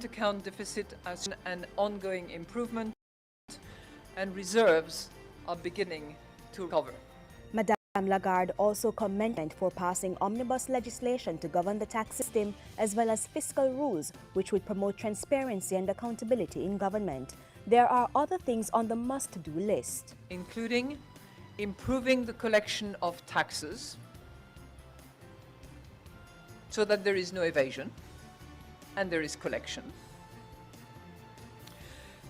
account deficit as an ongoing improvement, and reserves are beginning to recover. Madame Lagarde also commended for passing omnibus legislation to govern the tax system as well as fiscal rules which would promote transparency and accountability in government. There are other things on the must-do list, including improving the collection of taxes so that there is no evasion and there is collection,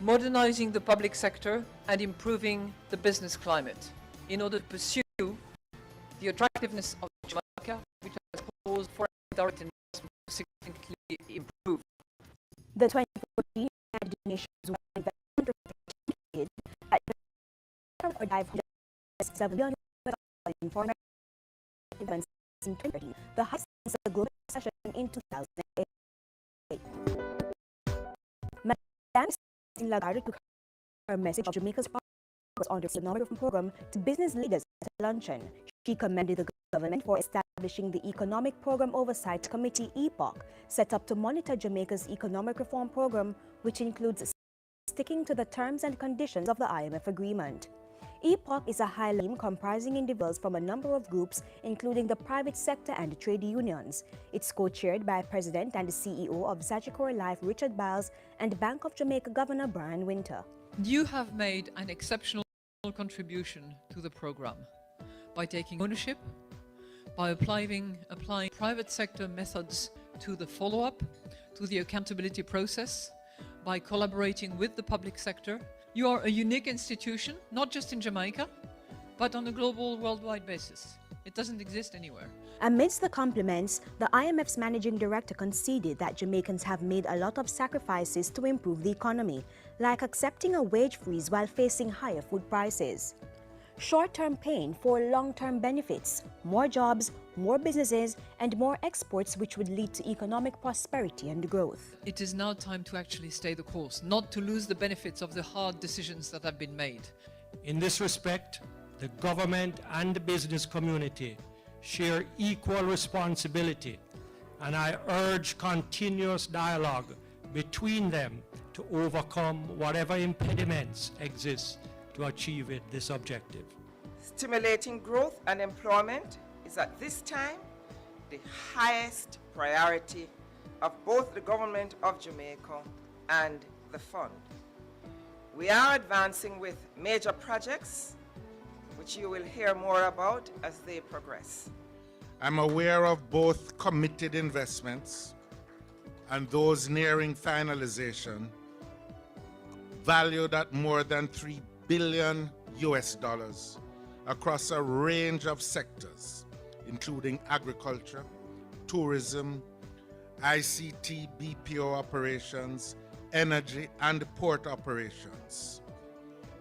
modernizing the public sector and improving the business climate in order to pursue the attractiveness of Jamaica, which has caused foreign direct investment to significantly improve. The 2014 United Nations investment report at $507 billion in foreign investments in 2013, the highest since the global recession in 2008. Madame Lagarde took her message of Jamaica's progress on the economic reform program to business leaders at a luncheon. She commended the government for establishing the Economic Program Oversight Committee (EPOC), set up to monitor Jamaica's economic reform program, which includes sticking to the terms and conditions of the IMF agreement. EPOC is a high-level team comprising individuals from a number of groups, including the private sector and trade unions. It's co-chaired by President and CEO of Sagicor Life, Richard Biles, and Bank of Jamaica Governor Brian Winter. You have made an exceptional contribution to the program by taking ownership, by applying private sector methods to the follow-up, to the accountability process, by collaborating with the public sector. You are a unique institution, not just in Jamaica, but on a global, worldwide basis. It doesn't exist anywhere. Amidst the compliments, the IMF's managing director conceded that Jamaicans have made a lot of sacrifices to improve the economy, like accepting a wage freeze while facing higher food prices. Short-term pain for long-term benefits, more jobs, more businesses, and more exports, which would lead to economic prosperity and growth. It is now time to actually stay the course, not to lose the benefits of the hard decisions that have been made. In this respect, the government and the business community share equal responsibility and I urge continuous dialogue between them to overcome whatever impediments exist to achieve this objective. Stimulating growth and employment is at this time the highest priority of both the government of Jamaica and the fund. We are advancing with major projects, which you will hear more about as they progress. I'm aware of both committed investments and those nearing finalization, valued at more than $3 billion across a range of sectors, including agriculture, tourism, ICT, BPO operations, energy, and port operations.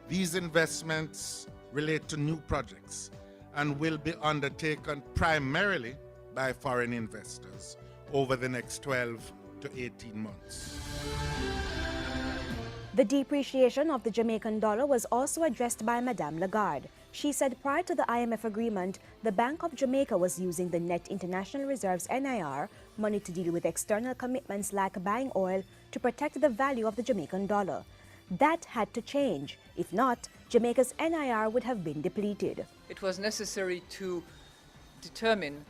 These investments relate to new projects and will be undertaken primarily by foreign investors over the next 12 to 18 months. The depreciation of the Jamaican dollar was also addressed by Madame Lagarde. She said prior to the IMF agreement, the Bank of Jamaica was using the Net International Reserves NIR money to deal with external commitments like buying oil to protect the value of the Jamaican dollar. That had to change. If not, Jamaica's NIR would have been depleted. It was necessary to determine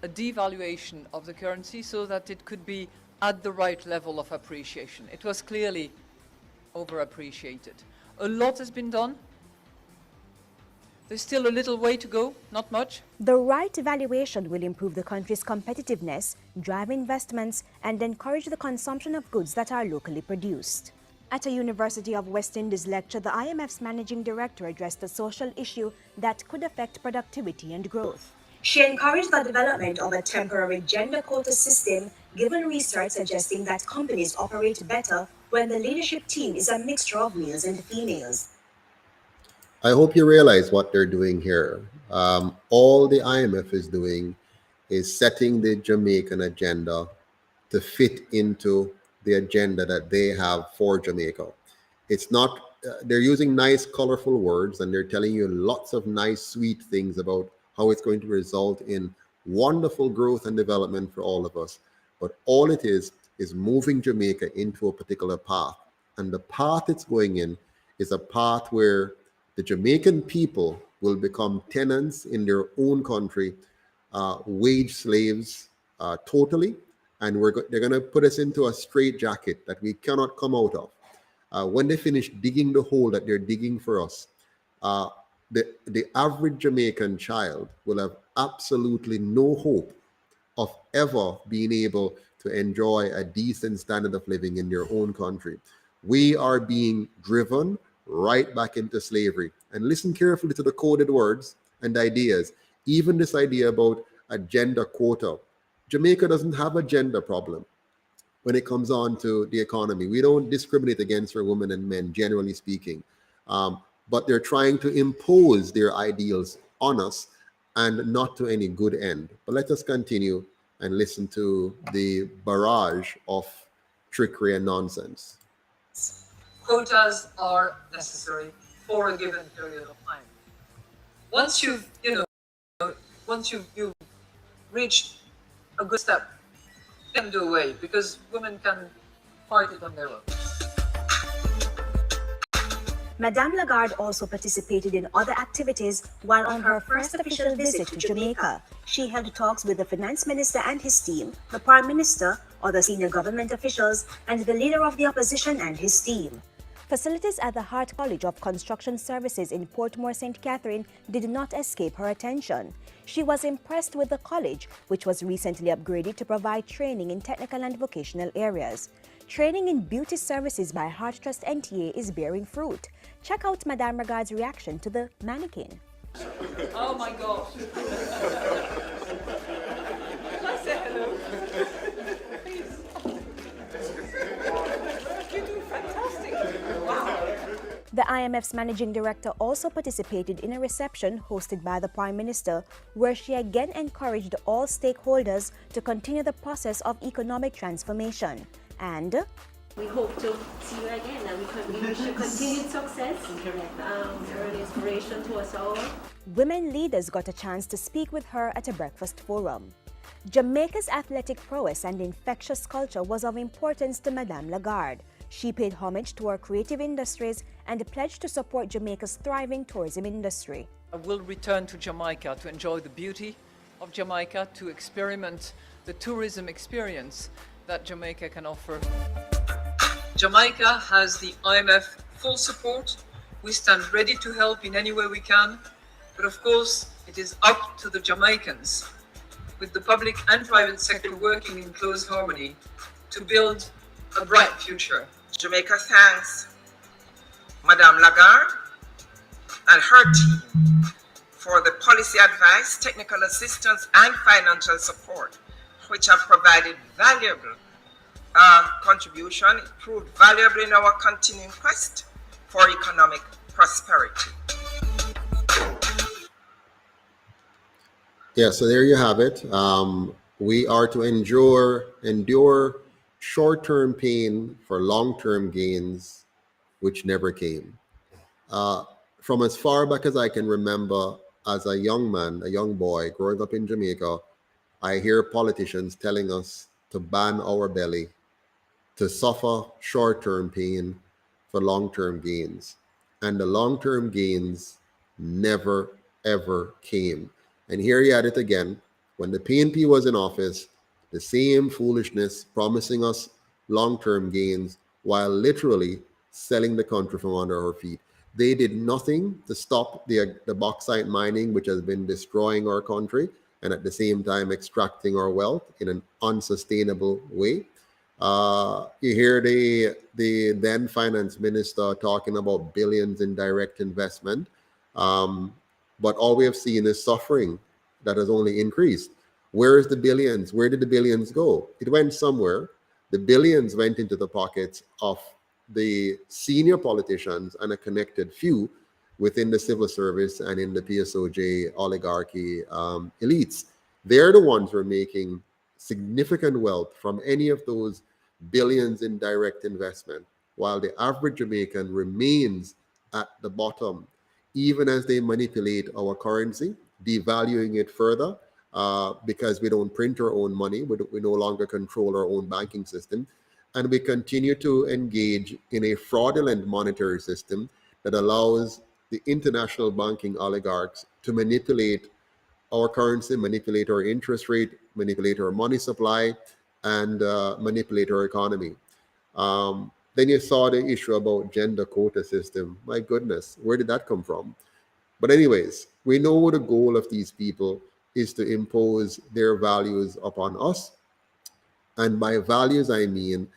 a devaluation of the currency so that it could be at the right level of appreciation. It was clearly overappreciated. A lot has been done. There's still a little way to go, not much. The right valuation will improve the country's competitiveness, drive investments, and encourage the consumption of goods that are locally produced. At a University of West Indies lecture, the IMF's managing director addressed a social issue that could affect productivity and growth. She encouraged the development of a temporary gender quota system, given research suggesting that companies operate better when the leadership team is a mixture of males and females. I hope you realize what they're doing here. All the IMF is doing is setting the Jamaican agenda to fit into the agenda that they have for Jamaica. It's not, they're using nice, colorful words, and they're telling you lots of nice, sweet things about how it's going to result in wonderful growth and development for all of us. But all it is moving Jamaica into a particular path. And the path it's going in is a path where the Jamaican people will become tenants in their own country, wage slaves totally, and they're going to put us into a straitjacket that we cannot come out of. When they finish digging the hole that they're digging for us, the average Jamaican child will have absolutely no hope of ever being able to enjoy a decent standard of living in their own country. We are being driven right back into slavery. And listen carefully to the coded words and ideas. Even this idea about a gender quota. Jamaica doesn't have a gender problem when it comes on to the economy. We don't discriminate against our women and men, generally speaking. But they're trying to impose their ideals on us, and not to any good end. But let us continue and listen to the barrage of trickery and nonsense. Quotas are necessary for a given period of time. Once you've reached a good step, you can do away, because women can fight it on their own. Madame Lagarde also participated in other activities while on her first official visit to Jamaica. She held talks with the finance minister and his team, the prime minister, other senior government officials, and the leader of the opposition and his team. Facilities at the Hart College of Construction Services in Portmore, St. Catherine did not escape her attention. She was impressed with the college, which was recently upgraded to provide training in technical and vocational areas. Training in beauty services by Heart Trust NTA is bearing fruit. Check out Madame Lagarde's reaction to the mannequin. Oh my gosh. Can I say hello? Please. You do fantastic. Wow. The IMF's managing director also participated in a reception hosted by the Prime Minister, where she again encouraged all stakeholders to continue the process of economic transformation. And we hope to see you again, and we wish you continued success. You're an inspiration to us all. Women leaders got a chance to speak with her at a breakfast forum. Jamaica's athletic prowess and infectious culture was of importance to Madame Lagarde. She paid homage to our creative industries and pledged to support Jamaica's thriving tourism industry. I will return to Jamaica to enjoy the beauty of Jamaica, to experiment the tourism experience that Jamaica can offer. Jamaica has the IMF full support. We stand ready to help in any way we can, but of course it is up to the Jamaicans, with the public and private sector working in close harmony, to build a bright future. Jamaica thanks Madame Lagarde and her team for the policy advice, technical assistance, and financial support, which have provided valuable contribution. It proved valuable in our continuing quest for economic prosperity. Yeah, so there you have it. We are to endure short-term pain for long-term gains, which never came. From as far back as I can remember, as a young man, a young boy growing up in Jamaica, I hear politicians telling us to ban our belly, to suffer short-term pain for long-term gains. And the long-term gains never, ever came. And here you had it again. When the PNP was in office, the same foolishness promising us long-term gains while literally selling the country from under our feet. They did nothing to stop the bauxite mining, which has been destroying our country and at the same time extracting our wealth in an unsustainable way. You hear the then finance minister talking about billions in direct investment. But all we have seen is suffering that has only increased. Where is the billions? Where did the billions go? It went somewhere. The billions went into the pockets of the senior politicians and a connected few within the civil service and in the PSOJ oligarchy elites. They're the ones who are making significant wealth from any of those billions in direct investment, while the average Jamaican remains at the bottom, even as they manipulate our currency, devaluing it further because we don't print our own money. We no longer control our own banking system. And we continue to engage in a fraudulent monetary system that allows the international banking oligarchs to manipulate our currency, manipulate our interest rate, manipulate our money supply, and manipulate our economy. Then you saw the issue about gender quota system. My goodness, where did that come from? But anyways, we know the goal of these people is to impose their values upon us. And by values, I mean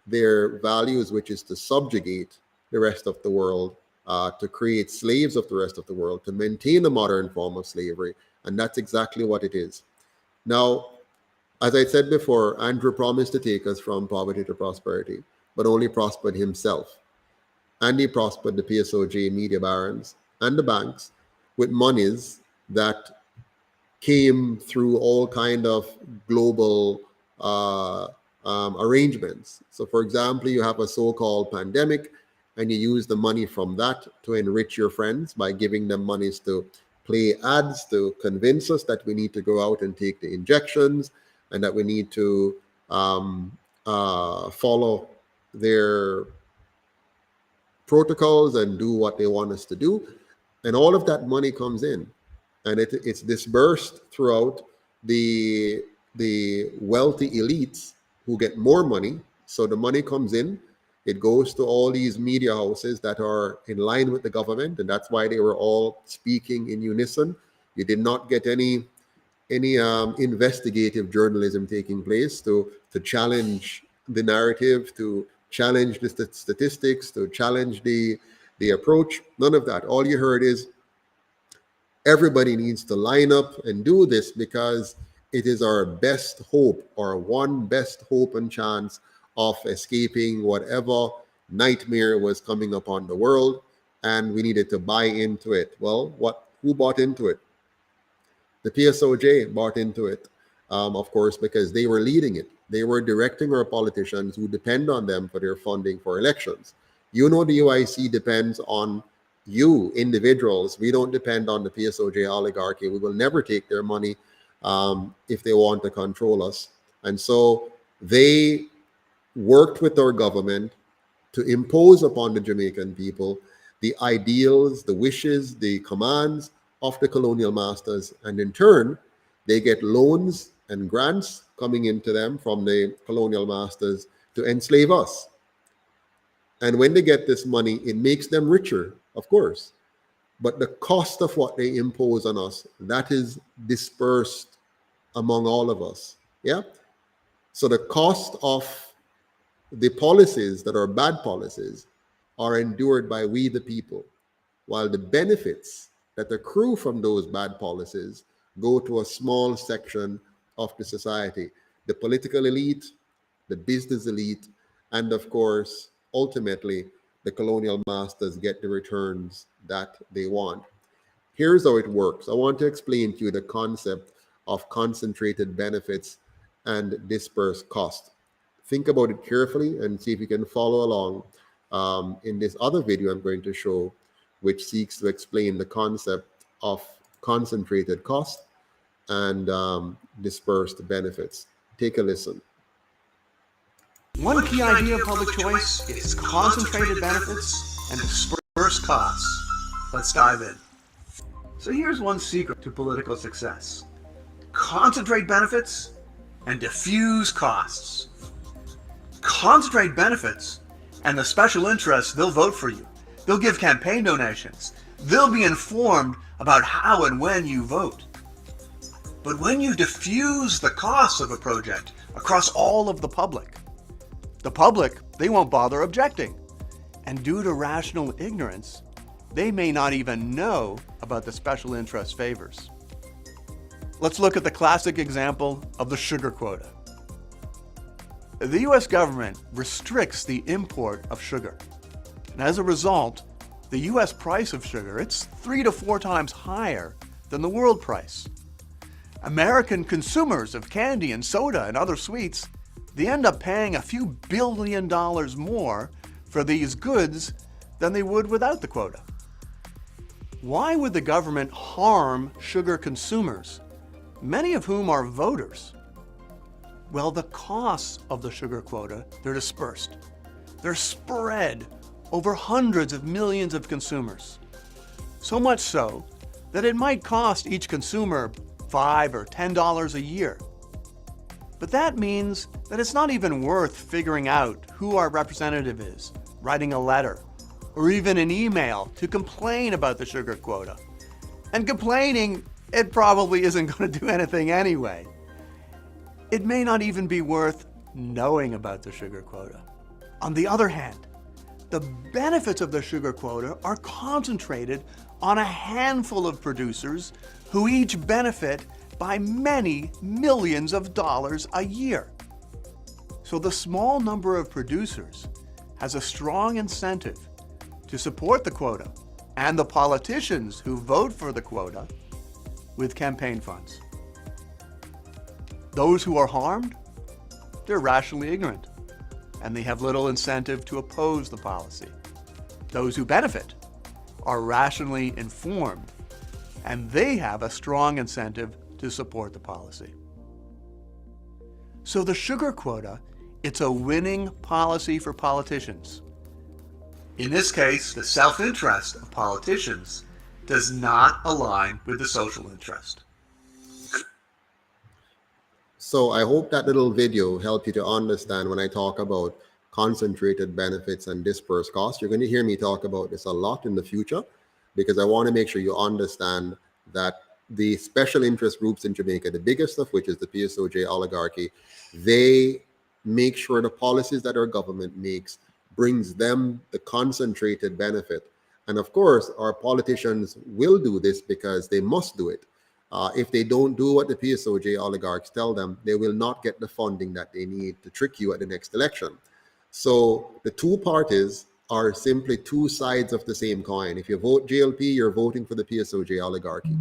their values, which is to subjugate the rest of the world, to create slaves of the rest of the world, to maintain a modern form of slavery. And that's exactly what it is. Now, as I said before, Andrew promised to take us from poverty to prosperity, but only prospered himself. And he prospered the PSOJ media barons and the banks with monies that came through all kind of global arrangements. So for example, you have a so-called pandemic and you use the money from that to enrich your friends by giving them monies to play ads to convince us that we need to go out and take the injections and that we need to follow their protocols and do what they want us to do. And all of that money comes in and it's dispersed throughout the wealthy elites who get more money. So the money comes in, it goes to all these media houses that are in line with the government, and that's why they were all speaking in unison. You did not get any investigative journalism taking place to challenge the narrative, to challenge the statistics, to challenge the approach. None of that. All you heard is everybody needs to line up and do this because it is our best hope, our one best hope and chance of escaping whatever nightmare was coming upon the world, and we needed to buy into it. Well, who bought into it? The PSOJ bought into it, of course, because they were leading it. They were directing our politicians who depend on them for their funding for elections. You know, the UIC depends on you, individuals. We don't depend on the PSOJ oligarchy. We will never take their money if they want to control us. And so they worked with our government to impose upon the Jamaican people the ideals, the wishes, the commands of the colonial masters. And in turn, they get loans and grants coming into them from the colonial masters to enslave us. And when they get this money, it makes them richer, of course. But the cost of what they impose on us, that is dispersed among all of us. Yeah. So the cost of the policies that are bad policies are endured by we the people, while the benefits that accrue from those bad policies go to a small section of the society, the political elite, the business elite, and of course, ultimately, the colonial masters get the returns that they want. Here's how it works. I want to explain to you the concept of concentrated benefits and dispersed cost. Think about it carefully and see if you can follow along in this other video I'm going to show, which seeks to explain the concept of concentrated cost and dispersed benefits. Take a listen. One key idea of public choice is concentrated benefits and dispersed costs. Let's dive in. So here's one secret to political success. Concentrate benefits and diffuse costs. Concentrate benefits and the special interests, they'll vote for you. They'll give campaign donations. They'll be informed about how and when you vote. But when you diffuse the costs of a project across all of the public, they won't bother objecting. And due to rational ignorance, they may not even know about the special interest favors. Let's look at the classic example of the sugar quota. The US government restricts the import of sugar. And as a result, the US price of sugar, it's 3 to 4 times higher than the world price. American consumers of candy and soda and other sweets, they end up paying a few $1 billion more for these goods than they would without the quota. Why would the government harm sugar consumers, many of whom are voters? Well, the costs of the sugar quota, they're dispersed. They're spread over hundreds of millions of consumers. So much so that it might cost each consumer $5 or $10 a year. But that means that it's not even worth figuring out who our representative is, writing a letter, or even an email to complain about the sugar quota. And complaining, it probably isn't going to do anything anyway. It may not even be worth knowing about the sugar quota. On the other hand, the benefits of the sugar quota are concentrated on a handful of producers who each benefit by many millions of dollars a year. So the small number of producers has a strong incentive to support the quota and the politicians who vote for the quota with campaign funds. Those who are harmed, they're rationally ignorant, and they have little incentive to oppose the policy. Those who benefit are rationally informed, and they have a strong incentive to support the policy. So the sugar quota, it's a winning policy for politicians. In this case, the self-interest of politicians does not align with the social interest. So I hope that little video helped you to understand when I talk about concentrated benefits and dispersed costs. You're going to hear me talk about this a lot in the future because I want to make sure you understand that the special interest groups in Jamaica, the biggest of which is the PSOJ oligarchy, they make sure the policies that our government makes brings them the concentrated benefit. And of course, our politicians will do this because they must do it. If they don't do what the PSOJ oligarchs tell them, they will not get the funding that they need to trick you at the next election. So the two parties are simply two sides of the same coin. If you vote JLP, you're voting for the PSOJ oligarchy.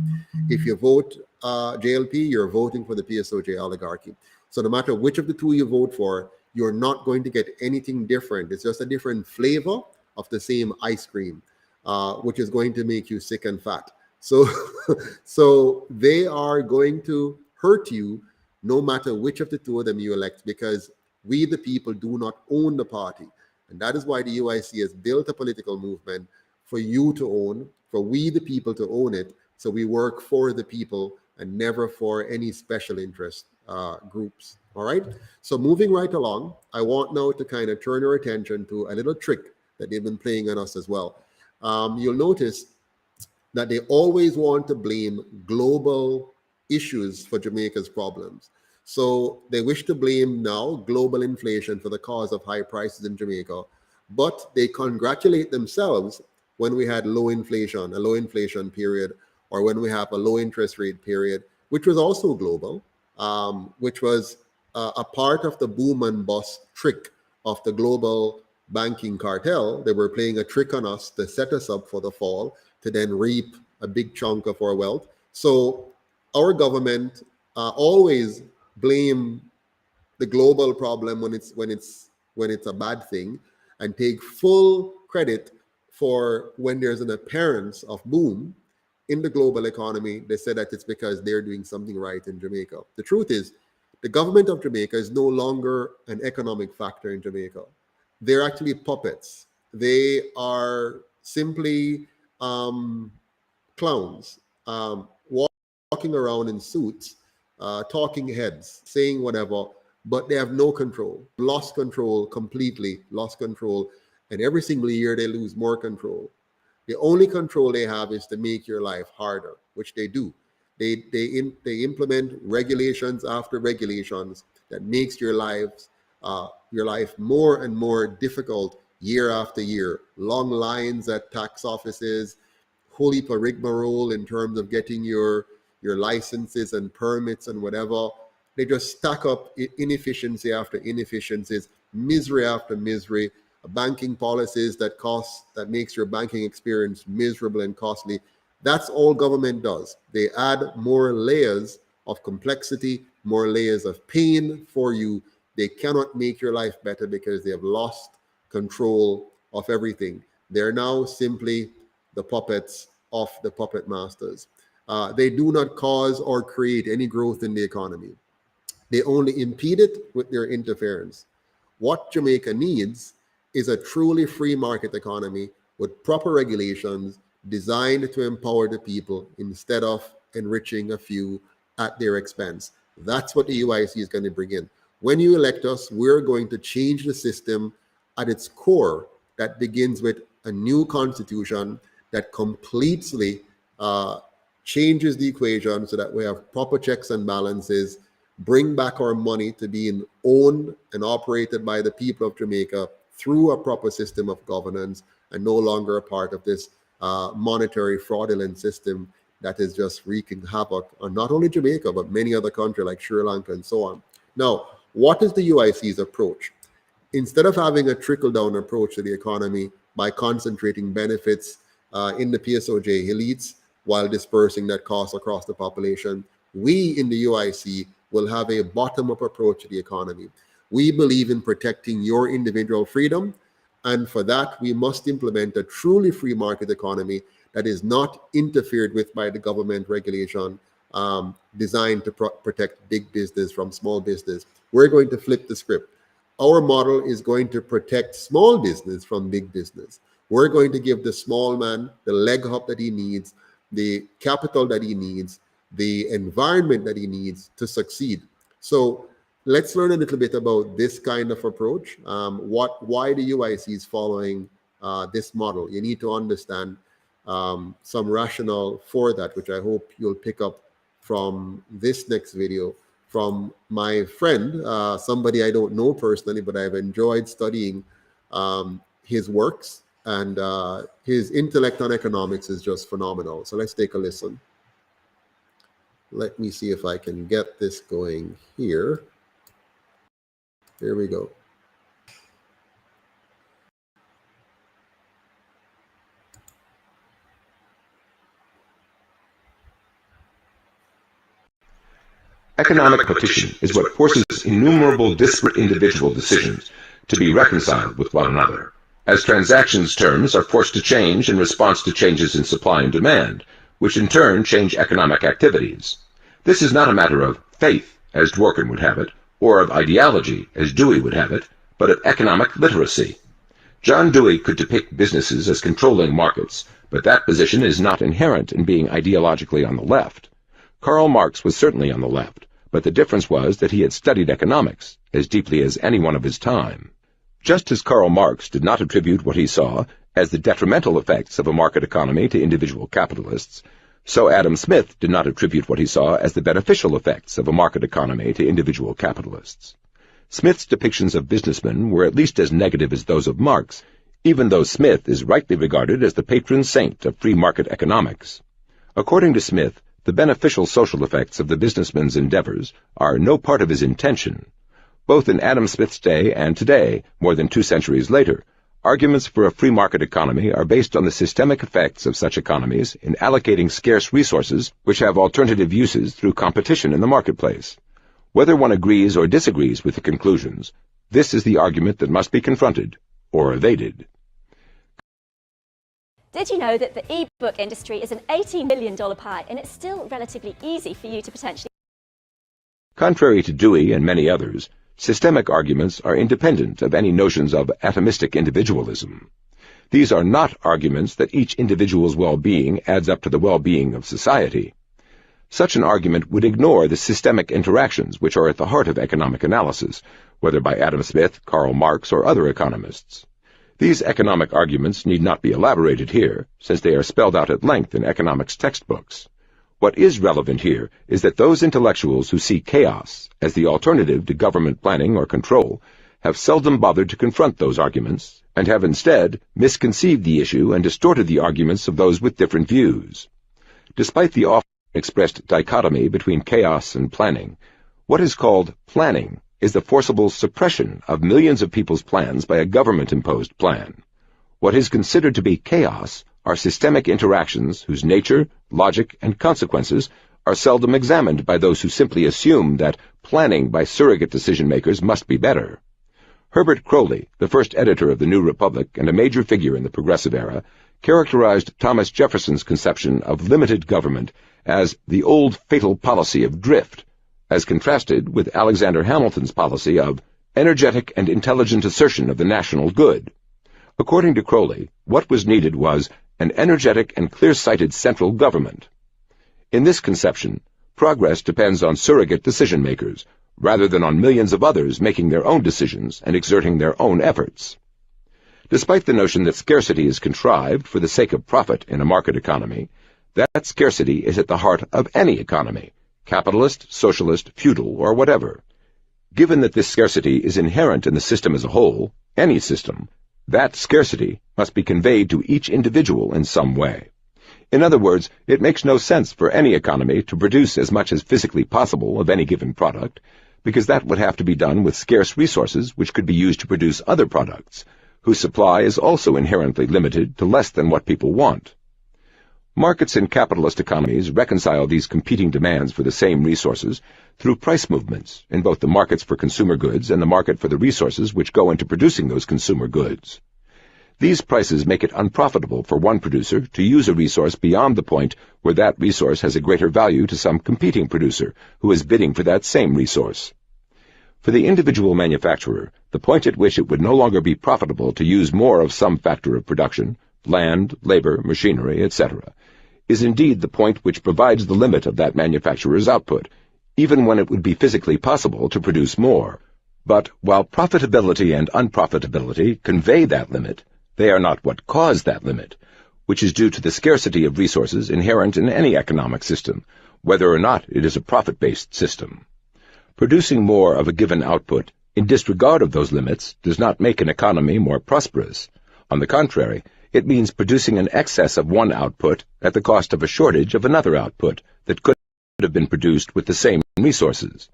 If you vote JLP, you're voting for the PSOJ oligarchy. So no matter which of the two you vote for, you're not going to get anything different. It's just a different flavor of the same ice cream, which is going to make you sick and fat. So, so they are going to hurt you no matter which of the two of them you elect, because we, the people, do not own the party. And that is why the UIC has built a political movement for you to own, for we, the people, to own it. So we work for the people and never for any special interest groups. All right. So moving right along, I want now to kind of turn your attention to a little trick that they've been playing on us as well. You'll notice that they always want to blame global issues for Jamaica's problems. So they wish to blame now global inflation for the cause of high prices in Jamaica, but they congratulate themselves when we had low inflation, a low inflation period, or when we have a low interest rate period, which was also global, which was a part of the boom and bust trick of the global banking cartel. They were playing a trick on us to set us up for the fall, to then reap a big chunk of our wealth. So our government always blame the global problem when it's a bad thing, and take full credit for when there's an appearance of boom in the global economy. They say that it's because they're doing something right in Jamaica. The truth is, the government of Jamaica is no longer an economic factor in Jamaica. They're actually puppets. They are simply clowns, walking around in suits, talking heads, saying whatever, but they have no control, lost control completely, lost control. And every single year they lose more control. The only control they have is to make your life harder, which they do. They implement regulations after regulations that makes your life more and more difficult year after year. Long lines at tax offices, whole heap of rigmarole in terms of getting your licenses and permits and whatever. They just stack up inefficiency after inefficiencies, misery after misery, banking policies that makes your banking experience miserable and costly. That's all government does. They add more layers of complexity, more layers of pain for you. They cannot make your life better because they have lost control of everything. They're now simply the puppets of the puppet masters. They do not cause or create any growth in the economy. They only impede it with their interference. What Jamaica needs is a truly free market economy with proper regulations designed to empower the people instead of enriching a few at their expense. That's what the UIC is going to bring in. When you elect us, we're going to change the system at its core. That begins with a new constitution that completely changes the equation so that we have proper checks and balances, bring back our money to being owned and operated by the people of Jamaica through a proper system of governance, and no longer a part of this monetary fraudulent system that is just wreaking havoc on not only Jamaica, but many other countries like Sri Lanka and so on. Now, what is the UIC's approach? Instead of having a trickle-down approach to the economy by concentrating benefits in the PSOJ elites while dispersing that cost across the population, we in the UIC will have a bottom-up approach to the economy. We believe in protecting your individual freedom, and for that, we must implement a truly free market economy that is not interfered with by the government regulation designed to protect big business from small business. We're going to flip the script. Our model is going to protect small business from big business. We're going to give the small man the leg up that he needs, the capital that he needs, the environment that he needs to succeed. So let's learn a little bit about this kind of approach, why the UIC is following this model. You need to understand some rationale for that, which I hope you'll pick up from this next video from my friend, somebody I don't know personally, but I've enjoyed studying his works, and his intellect on economics is just phenomenal. So let's take a listen. Let me see if I can get this going here. Here we go. Economic partition is what forces innumerable disparate individual decisions to be reconciled with one another, as transactions terms are forced to change in response to changes in supply and demand, which in turn change economic activities. This is not a matter of faith, as Dworkin would have it, or of ideology, as Dewey would have it, but of economic literacy. John Dewey could depict businesses as controlling markets, but that position is not inherent in being ideologically on the left. Karl Marx was certainly on the left, but the difference was that he had studied economics as deeply as anyone of his time. Just as Karl Marx did not attribute what he saw as the detrimental effects of a market economy to individual capitalists, so Adam Smith did not attribute what he saw as the beneficial effects of a market economy to individual capitalists. Smith's depictions of businessmen were at least as negative as those of Marx, even though Smith is rightly regarded as the patron saint of free market economics. According to Smith, the beneficial social effects of the businessman's endeavors are no part of his intention. Both in Adam Smith's day and today, more than 2 centuries later, arguments for a free market economy are based on the systemic effects of such economies in allocating scarce resources which have alternative uses through competition in the marketplace. Whether one agrees or disagrees with the conclusions, this is the argument that must be confronted or evaded. Did you know that the e-book industry is an $18 billion pie and it's still relatively easy for you to potentially... Contrary to Dewey and many others, systemic arguments are independent of any notions of atomistic individualism. These are not arguments that each individual's well-being adds up to the well-being of society. Such an argument would ignore the systemic interactions which are at the heart of economic analysis, whether by Adam Smith, Karl Marx, or other economists. These economic arguments need not be elaborated here, since they are spelled out at length in economics textbooks. What is relevant here is that those intellectuals who see chaos as the alternative to government planning or control have seldom bothered to confront those arguments, and have instead misconceived the issue and distorted the arguments of those with different views. Despite the often expressed dichotomy between chaos and planning, what is called planning is the forcible suppression of millions of people's plans by a government-imposed plan. What is considered to be chaos are systemic interactions whose nature, logic, and consequences are seldom examined by those who simply assume that planning by surrogate decision-makers must be better. Herbert Croly, the first editor of the New Republic and a major figure in the Progressive Era, characterized Thomas Jefferson's conception of limited government as the old fatal policy of drift, as contrasted with Alexander Hamilton's policy of energetic and intelligent assertion of the national good. According to Croly, what was needed was an energetic and clear-sighted central government. In this conception, progress depends on surrogate decision-makers, rather than on millions of others making their own decisions and exerting their own efforts. Despite the notion that scarcity is contrived for the sake of profit in a market economy, that scarcity is at the heart of any economy, capitalist, socialist, feudal, or whatever. Given that this scarcity is inherent in the system as a whole, any system, that scarcity must be conveyed to each individual in some way. In other words, it makes no sense for any economy to produce as much as physically possible of any given product, because that would have to be done with scarce resources which could be used to produce other products, whose supply is also inherently limited to less than what people want. Markets in capitalist economies reconcile these competing demands for the same resources through price movements in both the markets for consumer goods and the market for the resources which go into producing those consumer goods. These prices make it unprofitable for one producer to use a resource beyond the point where that resource has a greater value to some competing producer who is bidding for that same resource. For the individual manufacturer, the point at which it would no longer be profitable to use more of some factor of production, land, labor, machinery, etc., is indeed the point which provides the limit of that manufacturer's output, even when it would be physically possible to produce more. But while profitability and unprofitability convey that limit, they are not what cause that limit, which is due to the scarcity of resources inherent in any economic system, whether or not it is a profit-based system. Producing more of a given output, in disregard of those limits, does not make an economy more prosperous. On the contrary, it means producing an excess of one output at the cost of a shortage of another output that could have been produced with the same resources.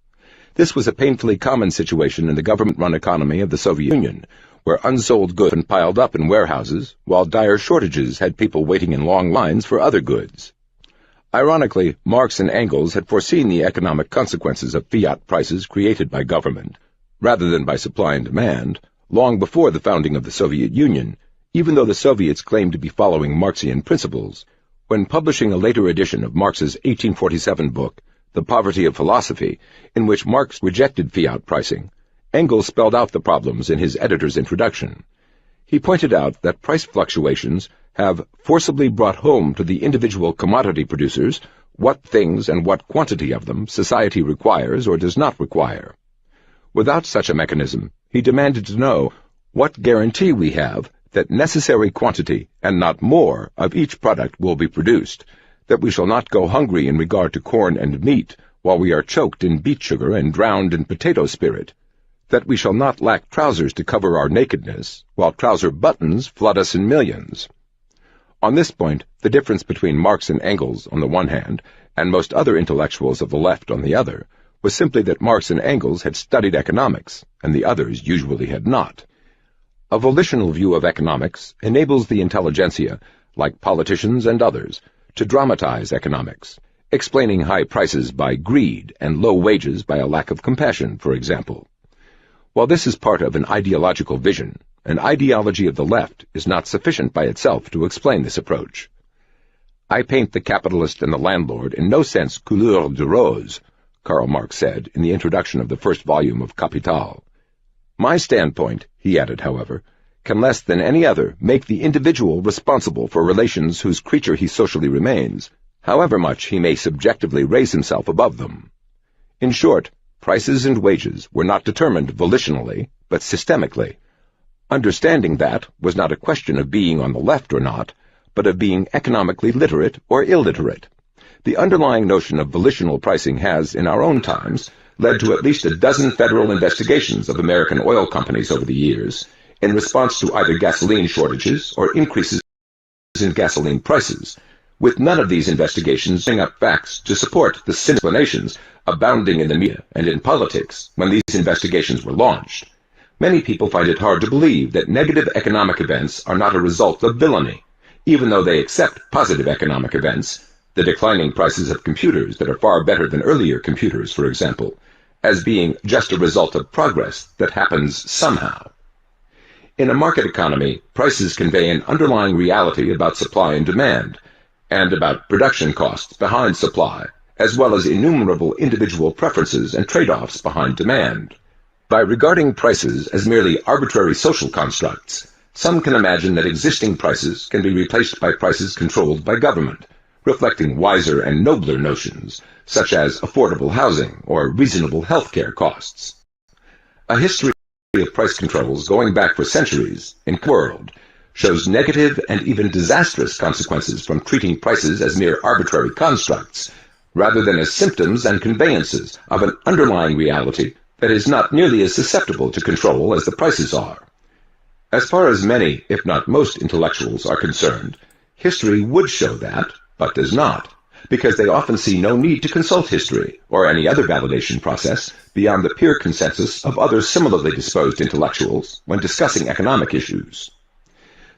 This was a painfully common situation in the government-run economy of the Soviet Union, where unsold goods had piled up in warehouses, while dire shortages had people waiting in long lines for other goods. Ironically, Marx and Engels had foreseen the economic consequences of fiat prices created by government, rather than by supply and demand, long before the founding of the Soviet Union, even though the Soviets claimed to be following Marxian principles. When publishing a later edition of Marx's 1847 book, The Poverty of Philosophy, in which Marx rejected fiat pricing, Engels spelled out the problems in his editor's introduction. He pointed out that price fluctuations have forcibly brought home to the individual commodity producers what things and what quantity of them society requires or does not require. Without such a mechanism, he demanded to know what guarantee we have that necessary quantity and not more of each product will be produced, that we shall not go hungry in regard to corn and meat while we are choked in beet sugar and drowned in potato spirit, that we shall not lack trousers to cover our nakedness while trouser buttons flood us in millions. On this point, the difference between Marx and Engels on the one hand and most other intellectuals of the left on the other was simply that Marx and Engels had studied economics, and the others usually had not. A volitional view of economics enables the intelligentsia, like politicians and others, to dramatize economics, explaining high prices by greed and low wages by a lack of compassion, for example. While this is part of an ideological vision, an ideology of the left is not sufficient by itself to explain this approach. I paint the capitalist and the landlord in no sense couleur de rose, Karl Marx said in the introduction of the first volume of Capital. My standpoint, he added, however, can less than any other make the individual responsible for relations whose creature he socially remains, however much he may subjectively raise himself above them. In short, prices and wages were not determined volitionally, but systemically. Understanding that was not a question of being on the left or not, but of being economically literate or illiterate. The underlying notion of volitional pricing has, in our own times, led to at least a dozen federal investigations of American oil companies over the years, in response to either gasoline shortages or increases in gasoline prices, with none of these investigations bringing up facts to support the cynical explanations abounding in the media and in politics when these investigations were launched. Many people find it hard to believe that negative economic events are not a result of villainy, even though they accept positive economic events, the declining prices of computers that are far better than earlier computers, for example, as being just a result of progress that happens somehow. In a market economy, prices convey an underlying reality about supply and demand, and about production costs behind supply, as well as innumerable individual preferences and trade-offs behind demand. By regarding prices as merely arbitrary social constructs, some can imagine that existing prices can be replaced by prices controlled by government, reflecting wiser and nobler notions, such as affordable housing or reasonable health care costs. A history of price controls going back for centuries in the world shows negative and even disastrous consequences from treating prices as mere arbitrary constructs, rather than as symptoms and conveyances of an underlying reality that is not nearly as susceptible to control as the prices are. As far as many, if not most, intellectuals are concerned, history would show that, but does not, because they often see no need to consult history or any other validation process beyond the pure consensus of other similarly disposed intellectuals when discussing economic issues.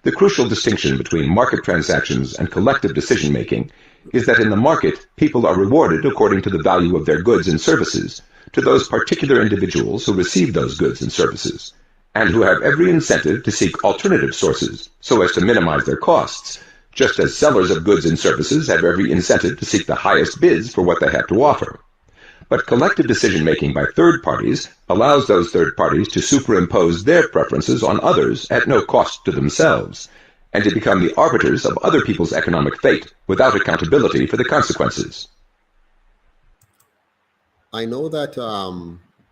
The crucial distinction between market transactions and collective decision-making is that in the market, people are rewarded according to the value of their goods and services to those particular individuals who receive those goods and services, and who have every incentive to seek alternative sources so as to minimize their costs, just as sellers of goods and services have every incentive to seek the highest bids for what they have to offer. But collective decision-making by third parties allows those third parties to superimpose their preferences on others at no cost to themselves, and to become the arbiters of other people's economic fate without accountability for the consequences. I know that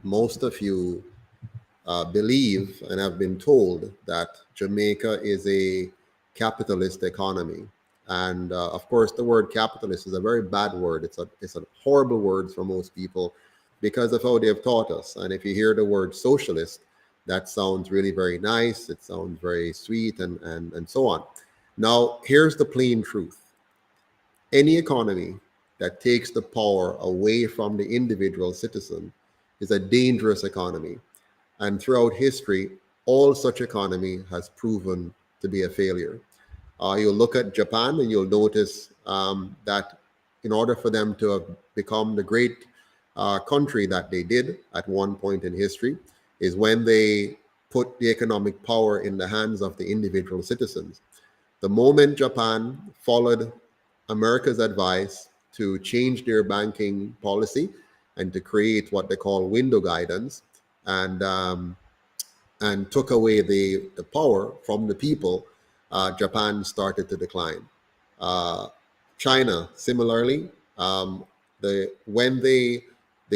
most of you believe and have been told that Jamaica is a capitalist economy. And of course, the word capitalist is a very bad word. It's a horrible word for most people because of how they've taught us. And if you hear the word socialist, that sounds really very nice. It sounds very sweet and so on. Now, here's the plain truth. Any economy that takes the power away from the individual citizen is a dangerous economy. And throughout history, all such economy has proven to be a failure. You'll look at Japan and you'll notice that in order for them to have become the great country that they did at one point in history is when they put the economic power in the hands of the individual citizens. The moment Japan followed America's advice to change their banking policy and to create what they call window guidance, and took away the power from the people, Japan started to decline. China, similarly, when the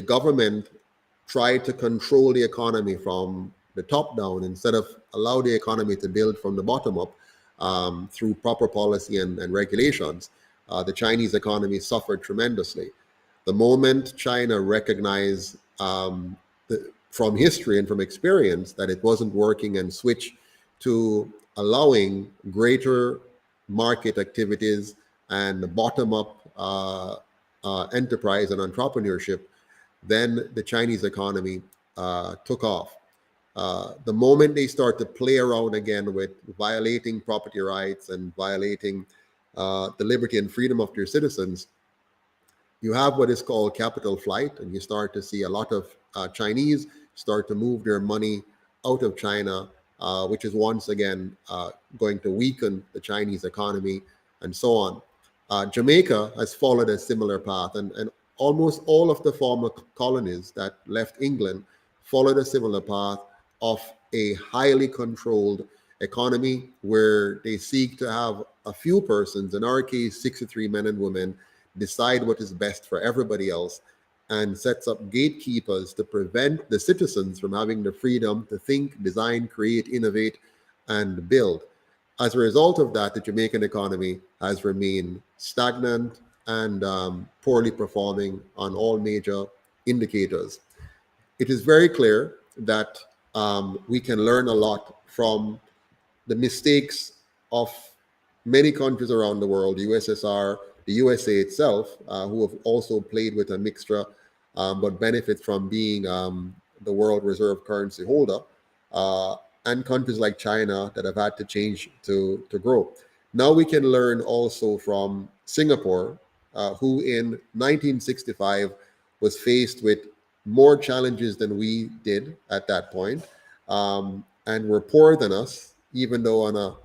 government tried to control the economy from the top down instead of allow the economy to build from the bottom up through proper policy and regulations, the Chinese economy suffered tremendously. The moment China recognized from history and from experience that it wasn't working and switched to allowing greater market activities and bottom-up enterprise and entrepreneurship, then the Chinese economy took off. The moment they start to play around again with violating property rights and violating the liberty and freedom of their citizens, you have what is called capital flight, and you start to see a lot of Chinese start to move their money out of China, which is once again going to weaken the Chinese economy and so on. Jamaica has followed a similar path, and almost all of the former colonies that left England followed a similar path of a highly controlled economy where they seek to have a few persons, in our case 63 men and women, decide what is best for everybody else, and sets up gatekeepers to prevent the citizens from having the freedom to think, design, create, innovate, and build. As a result of that, the Jamaican economy has remained stagnant and poorly performing on all major indicators. It is very clear that we can learn a lot from the mistakes of many countries around the world, the USSR, the USA itself, who have also played with a mixture, but benefit from being the world reserve currency holder, and countries like China that have had to change to grow. Now we can learn also from Singapore, who in 1965 was faced with more challenges than we did at that point, and were poorer than us, even though on a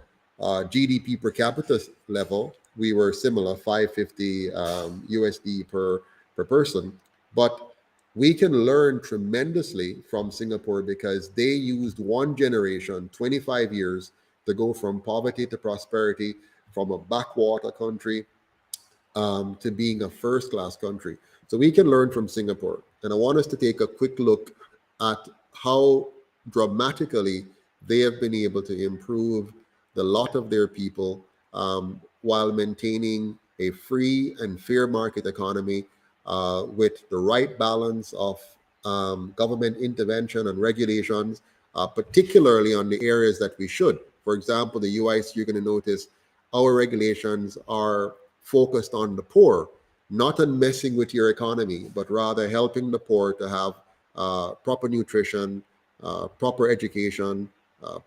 GDP per capita level, we were similar, 550 USD per person. But we can learn tremendously from Singapore because they used one generation, 25 years, to go from poverty to prosperity, from a backwater country to being a first-class country. So we can learn from Singapore. And I want us to take a quick look at how dramatically they have been able to improve the lot of their people while maintaining a free and fair market economy with the right balance of government intervention and regulations, particularly on the areas that we should. For example, the UIC, you're going to notice our regulations are focused on the poor, not on messing with your economy, but rather helping the poor to have proper nutrition, proper education,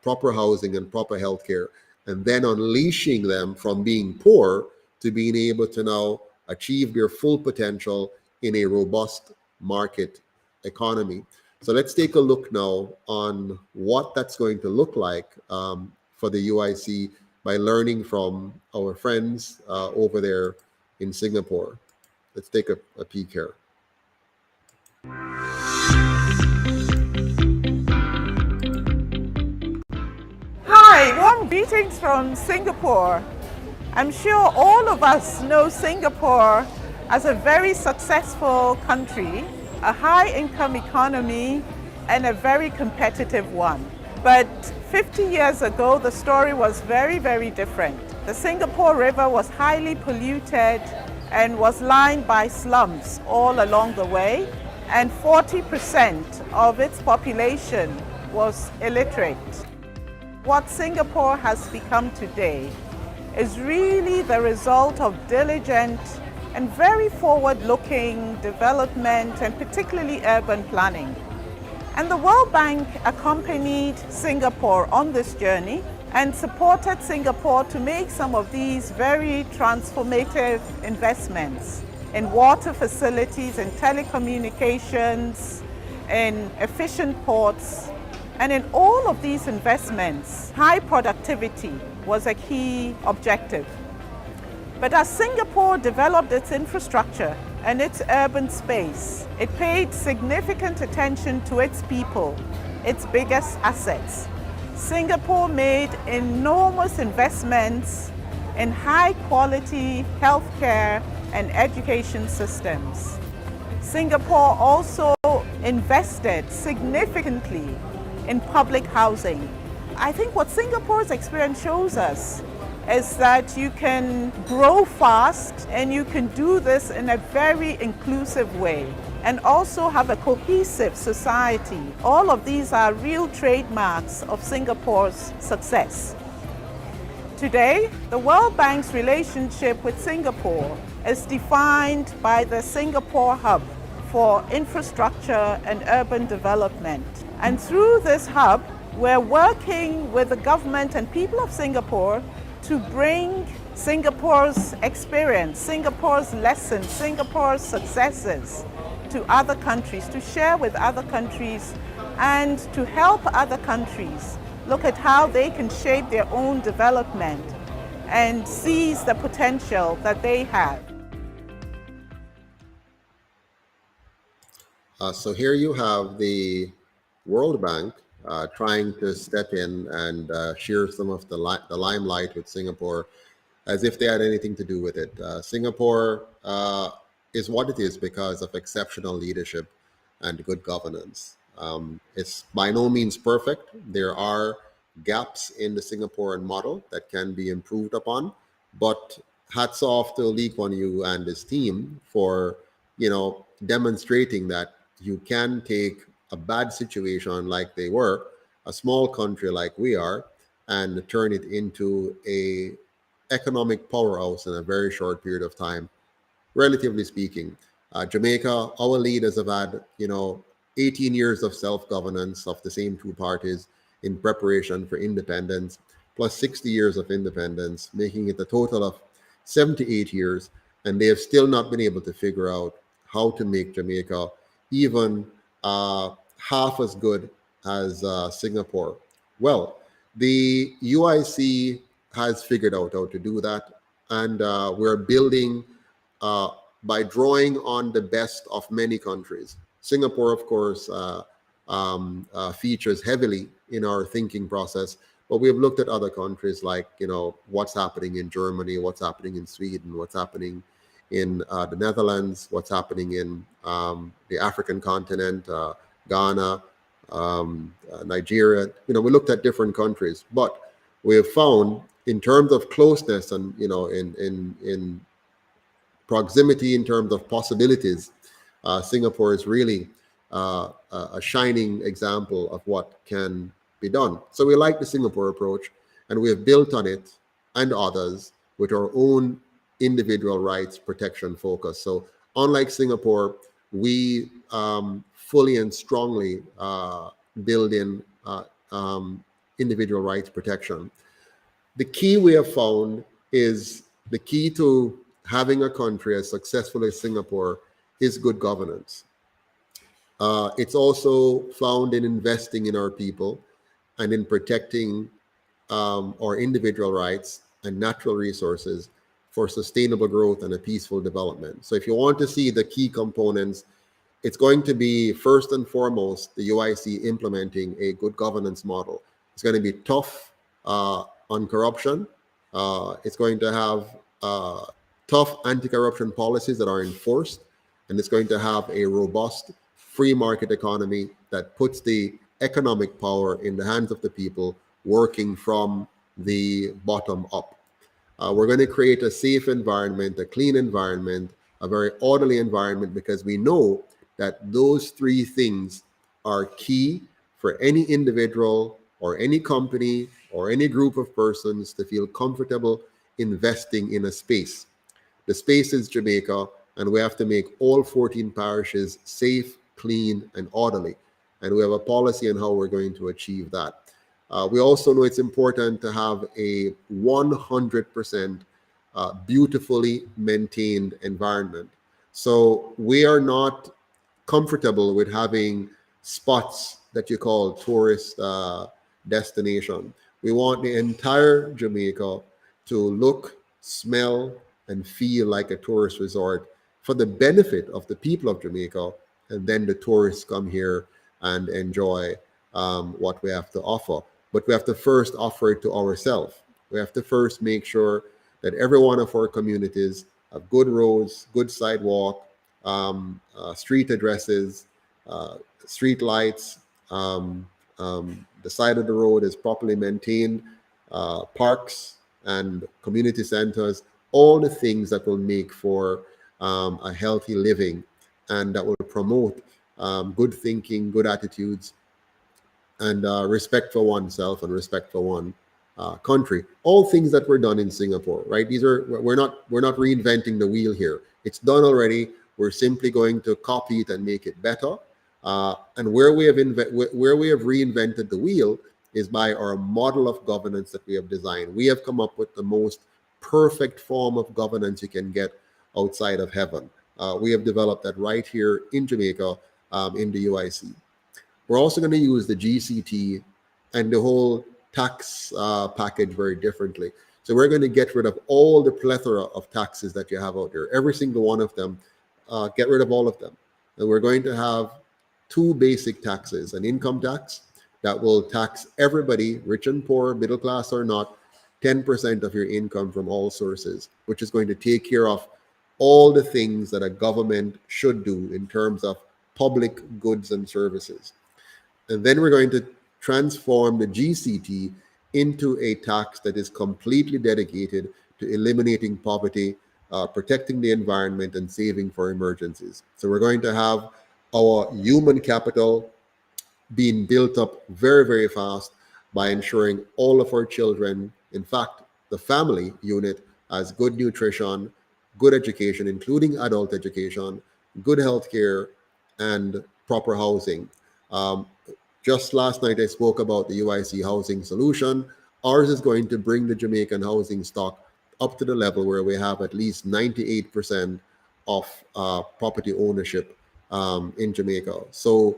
proper housing, and proper healthcare, and then unleashing them from being poor to being able to now achieve their full potential in a robust market economy. So let's take a look now on what that's going to look like for the UIC by learning from our friends over there in Singapore. Let's take a peek here. Hi, warm greetings from Singapore. I'm sure all of us know Singapore as a very successful country, a high-income economy, and a very competitive one. But 50 years ago, the story was very, very different. The Singapore River was highly polluted and was lined by slums all along the way, and 40% of its population was illiterate. What Singapore has become today is really the result of diligent and very forward-looking development, and particularly urban planning. And the World Bank accompanied Singapore on this journey and supported Singapore to make some of these very transformative investments in water facilities, in telecommunications, in efficient ports. And in all of these investments, high productivity was a key objective. But as Singapore developed its infrastructure and its urban space, it paid significant attention to its people, its biggest assets. Singapore made enormous investments in high-quality healthcare and education systems. Singapore also invested significantly in public housing. I think what Singapore's experience shows us is that you can grow fast and you can do this in a very inclusive way and also have a cohesive society. All of these are real trademarks of Singapore's success. Today, the World Bank's relationship with Singapore is defined by the Singapore Hub for Infrastructure and Urban Development. And through this hub, we're working with the government and people of Singapore to bring Singapore's experience, Singapore's lessons, Singapore's successes to other countries, to share with other countries and to help other countries look at how they can shape their own development and seize the potential that they have. So here you have the World Bank trying to step in and share some of the limelight with Singapore as if they had anything to do with it. Singapore is what it is because of exceptional leadership and good governance. It's by no means perfect. There are gaps in the Singaporean model that can be improved upon, but hats off to Lee Kuan Yew and his team for, demonstrating that you can take a bad situation like they were, a small country like we are, and turn it into a economic powerhouse in a very short period of time, relatively speaking. Jamaica, our leaders have had, 18 years of self-governance of the same two parties in preparation for independence, plus 60 years of independence, making it a total of 78 years, and they have still not been able to figure out how to make Jamaica even half as good as Singapore. Well, the UIC has figured out how to do that, and we're building by drawing on the best of many countries. Singapore, of course, features heavily in our thinking process, but we have looked at other countries like, what's happening in Germany, what's happening in Sweden, what's happening in the Netherlands, what's happening in the African continent, Ghana, Nigeria. We looked at different countries, but we have found in terms of closeness and, in proximity, in terms of possibilities, Singapore is really a shining example of what can be done. So we like the Singapore approach, and we have built on it and others with our own individual rights protection focus. So unlike Singapore, we fully and strongly build in individual rights protection. The key we have found is the key to having a country as successful as Singapore is good governance. It's also found in investing in our people and in protecting our individual rights and natural resources for sustainable growth and a peaceful development. So if you want to see the key components, it's going to be first and foremost the UIC implementing a good governance model. It's going to be tough on corruption. It's going to have tough anti-corruption policies that are enforced, and it's going to have a robust free market economy that puts the economic power in the hands of the people, working from the bottom up. We're going to create a safe environment, a clean environment, a very orderly environment, because we know that those three things are key for any individual or any company or any group of persons to feel comfortable investing in a space. The space is Jamaica, and we have to make all 14 parishes safe, clean, and orderly. And we have a policy on how we're going to achieve that. We also know it's important to have a 100% beautifully maintained environment. So we are not comfortable with having spots that you call tourist destination. We want the entire Jamaica to look, smell, and feel like a tourist resort for the benefit of the people of Jamaica, and then the tourists come here and enjoy what we have to offer. But we have to first offer it to ourselves. We have to first make sure that every one of our communities have good roads, good sidewalk, street addresses, street lights, the side of the road is properly maintained, parks and community centers, all the things that will make for a healthy living and that will promote good thinking, good attitudes, and respect for oneself and respect for one country. All things that were done in Singapore, right? We're not reinventing the wheel here. It's done already. We're simply going to copy it and make it better. And where we have reinvented the wheel is by our model of governance that we have designed. We have come up with the most perfect form of governance you can get outside of heaven. We have developed that right here in Jamaica, in the UIC. We're also going to use the GCT and the whole tax package very differently. So we're going to get rid of all the plethora of taxes that you have out there. Every single one of them, get rid of all of them. And we're going to have two basic taxes: an income tax that will tax everybody, rich and poor, middle class or not, 10% of your income from all sources, which is going to take care of all the things that a government should do in terms of public goods and services. And then we're going to transform the GCT into a tax that is completely dedicated to eliminating poverty, protecting the environment, and saving for emergencies. So we're going to have our human capital being built up very, very fast by ensuring all of our children, in fact, the family unit, has good nutrition, good education, including adult education, good health care, and proper housing. Just last night, I spoke about the UIC housing solution. Ours is going to bring the Jamaican housing stock up to the level where we have at least 98% of property ownership in Jamaica. So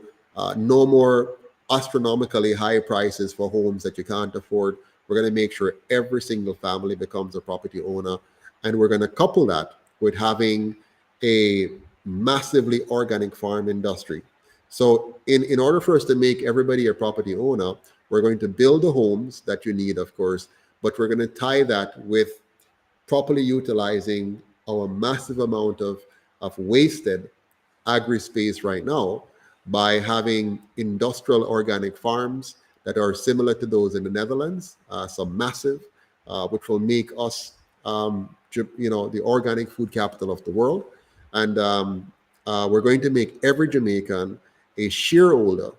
no more astronomically high prices for homes that you can't afford. We're going to make sure every single family becomes a property owner. And we're going to couple that with having a massively organic farm industry. So in order for us to make everybody a property owner, we're going to build the homes that you need, of course, but we're going to tie that with properly utilizing our massive amount of wasted agri space right now by having industrial organic farms that are similar to those in the Netherlands, some massive, which will make us, the organic food capital of the world. And we're going to make every Jamaican a shareholder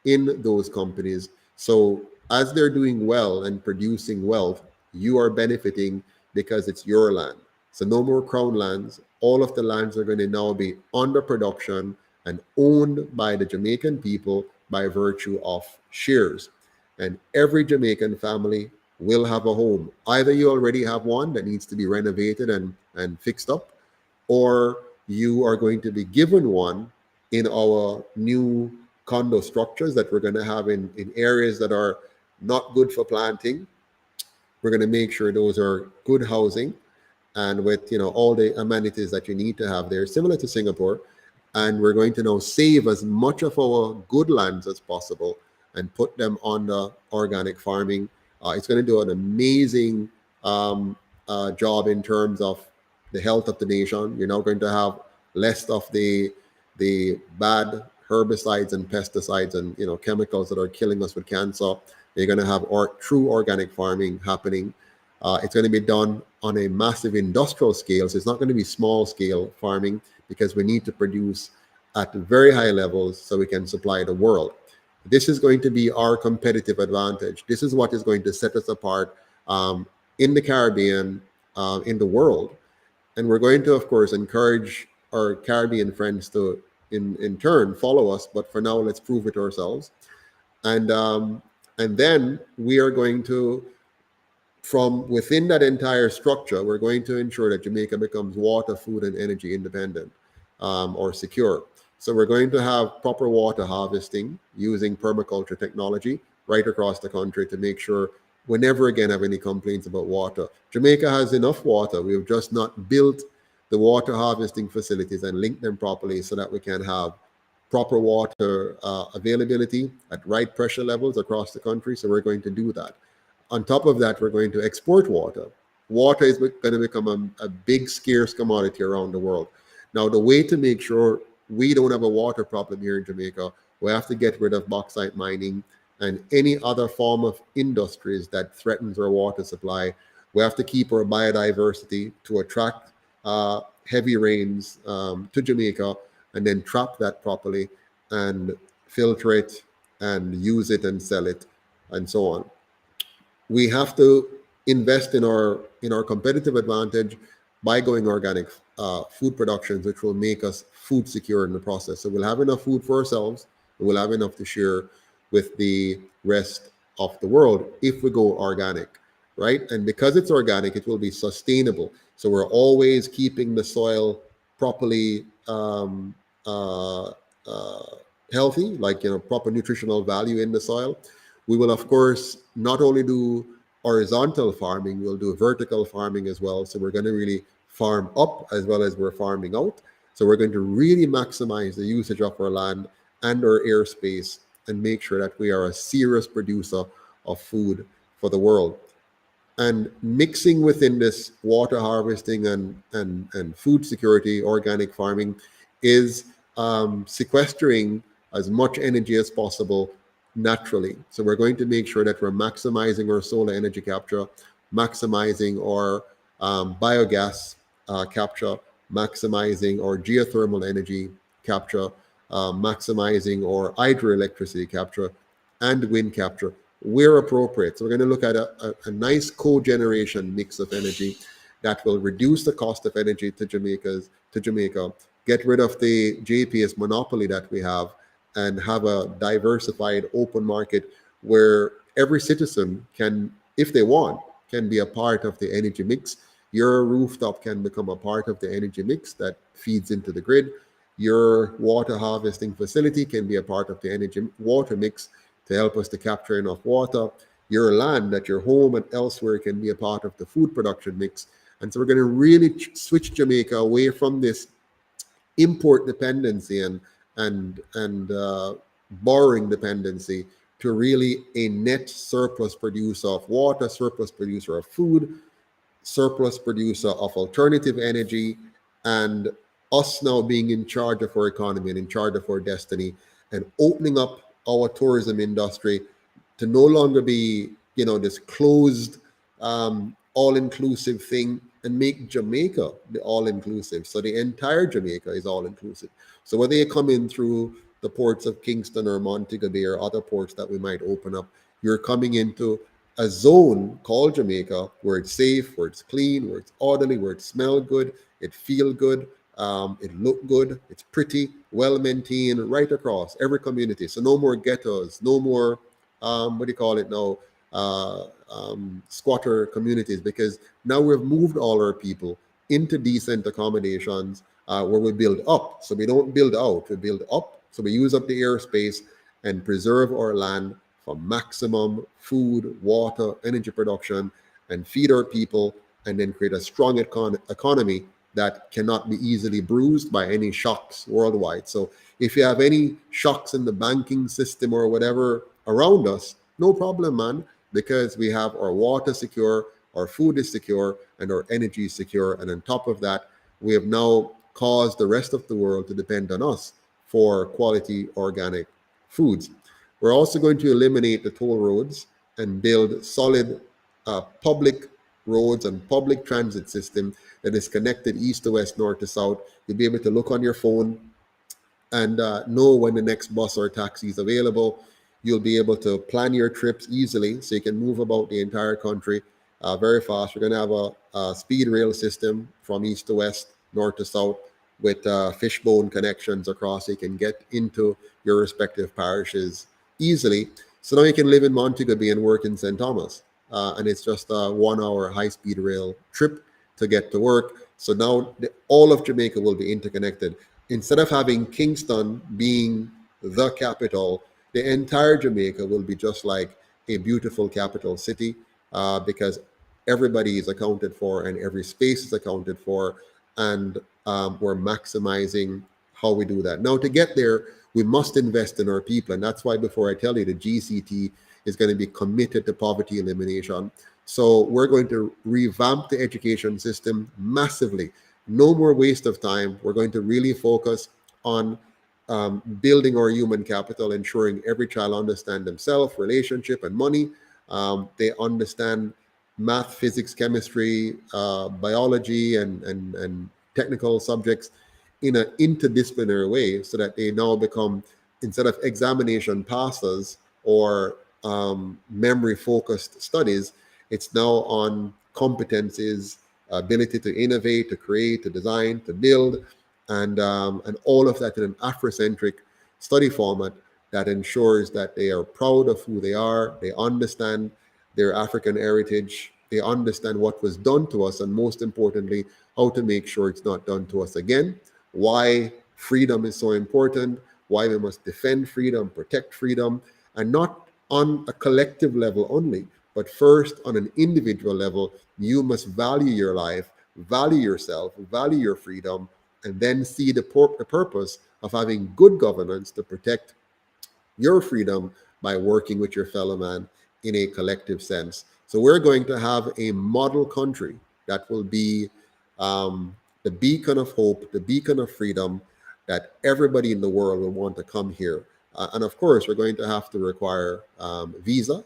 in those companies. So as they're doing well and producing wealth, you are benefiting because it's your land. So no more crown lands. All of the lands are going to now be under production and owned by the Jamaican people by virtue of shares. And every Jamaican family will have a home. Either you already have one that needs to be renovated and fixed up, or you are going to be given one in our new condo structures that we're going to have in areas that are not good for planting. We're going to make sure those are good housing and with all the amenities that you need to have there, similar to Singapore. And we're going to now save as much of our good lands as possible and put them on the organic farming. It's going to do an amazing job in terms of the health of the nation. You're now going to have less of the bad herbicides and pesticides and chemicals that are killing us with cancer. You're going to have true organic farming happening. It's going to be done on a massive industrial scale. So it's not going to be small scale farming, because we need to produce at very high levels so we can supply the world. This is going to be our competitive advantage. This is what is going to set us apart in the Caribbean, in the world. And we're going to, of course, encourage our Caribbean friends to, in turn, follow us. But for now, let's prove it ourselves. And then we are going to, from within that entire structure, we're going to ensure that Jamaica becomes water, food, and energy independent or secure. So we're going to have proper water harvesting using permaculture technology right across the country to make sure we never again have any complaints about water. Jamaica has enough water. We have just not built the water harvesting facilities and linked them properly so that we can have proper water availability at right pressure levels across the country. So we're going to do that. On top of that, we're going to export water. Water is going to become a big scarce commodity around the world. Now, the way to make sure we don't have a water problem here in Jamaica, we have to get rid of bauxite mining and any other form of industries that threatens our water supply. We have to keep our biodiversity to attract heavy rains to Jamaica and then trap that properly and filter it and use it and sell it and so on. We have to invest in our competitive advantage by going organic food productions, which will make us food secure in the process. So we'll have enough food for ourselves, and we'll have enough to share with the rest of the world if we go organic, right? And because it's organic, it will be sustainable. So we're always keeping the soil properly healthy, like, proper nutritional value in the soil. We will, of course, not only do horizontal farming, we'll do vertical farming as well. So we're going to really farm up as well as we're farming out. So we're going to really maximize the usage of our land and our airspace and make sure that we are a serious producer of food for the world. And mixing within this water harvesting and food security, organic farming, is sequestering as much energy as possible naturally. So we're going to make sure that we're maximizing our solar energy capture, maximizing our biogas capture, maximizing our geothermal energy capture, maximizing our hydroelectricity capture, and wind capture where appropriate. So we're going to look at a nice co-generation mix of energy that will reduce the cost of energy to Jamaica, get rid of the JPS monopoly that we have, and have a diversified open market where every citizen can, if they want, can be a part of the energy mix. Your rooftop can become a part of the energy mix that feeds into the grid. Your water harvesting facility can be a part of the energy water mix to help us to capture enough water. Your land at your home and elsewhere can be a part of the food production mix. And so we're going to really switch Jamaica away from this import dependency and borrowing dependency to really a net surplus producer of water, surplus producer of food, surplus producer of alternative energy, and us now being in charge of our economy and in charge of our destiny, and opening up our tourism industry to no longer be, this closed, all-inclusive thing, and make Jamaica the all-inclusive. So the entire Jamaica is all-inclusive. So whether you come in through the ports of Kingston or Montego Bay or other ports that we might open up, you're coming into a zone called Jamaica where it's safe, where it's clean, where it's orderly, where it smells good, it feels good, it look good, it's pretty, well maintained right across every community. So no more ghettos, no more squatter communities, because now we've moved all our people into decent accommodations where we build up. So we don't build out, we build up. So we use up the airspace and preserve our land for maximum food, water, energy production, and feed our people, and then create a strong economy that cannot be easily bruised by any shocks worldwide. So if you have any shocks in the banking system or whatever around us, no problem, man, because we have our water secure, our food is secure, and our energy is secure. And on top of that, we have now caused the rest of the world to depend on us for quality organic foods. We're also going to eliminate the toll roads and build solid public roads and public transit system that is connected east to west, north to south. You'll be able to look on your phone and know when the next bus or taxi is available. You'll be able to plan your trips easily so you can move about the entire country very fast. We're going to have a speed rail system from east to west, north to south, with fishbone connections across so you can get into your respective parishes easily. So now you can live in Montego Bay and work in St. Thomas. And it's just a 1 hour high-speed rail trip to get to work. So now all of Jamaica will be interconnected. Instead of having Kingston being the capital, the entire Jamaica will be just like a beautiful capital city because everybody is accounted for and every space is accounted for, and we're maximizing how we do that. Now, to get there, we must invest in our people, and that's why before I tell you, the GCT is going to be committed to poverty elimination. So we're going to revamp the education system massively. No more waste of time. We're going to really focus on building our human capital, ensuring every child understands themselves, relationship, and money. They understand math, physics, chemistry, biology, and technical subjects in an interdisciplinary way, so that they now become, instead of examination passes or memory-focused studies, it's now on competencies, ability to innovate, to create, to design, to build, and all of that in an Afrocentric study format that ensures that they are proud of who they are, they understand their African heritage, they understand what was done to us, and most importantly, how to make sure it's not done to us again, why freedom is so important, why we must defend freedom, protect freedom, and not on a collective level only, but first on an individual level. You must value your life, value yourself, value your freedom, and then see the purpose of having good governance to protect your freedom by working with your fellow man in a collective sense. So we're going to have a model country that will be the beacon of hope, the beacon of freedom, that everybody in the world will want to come here. And of course, we're going to have to require visa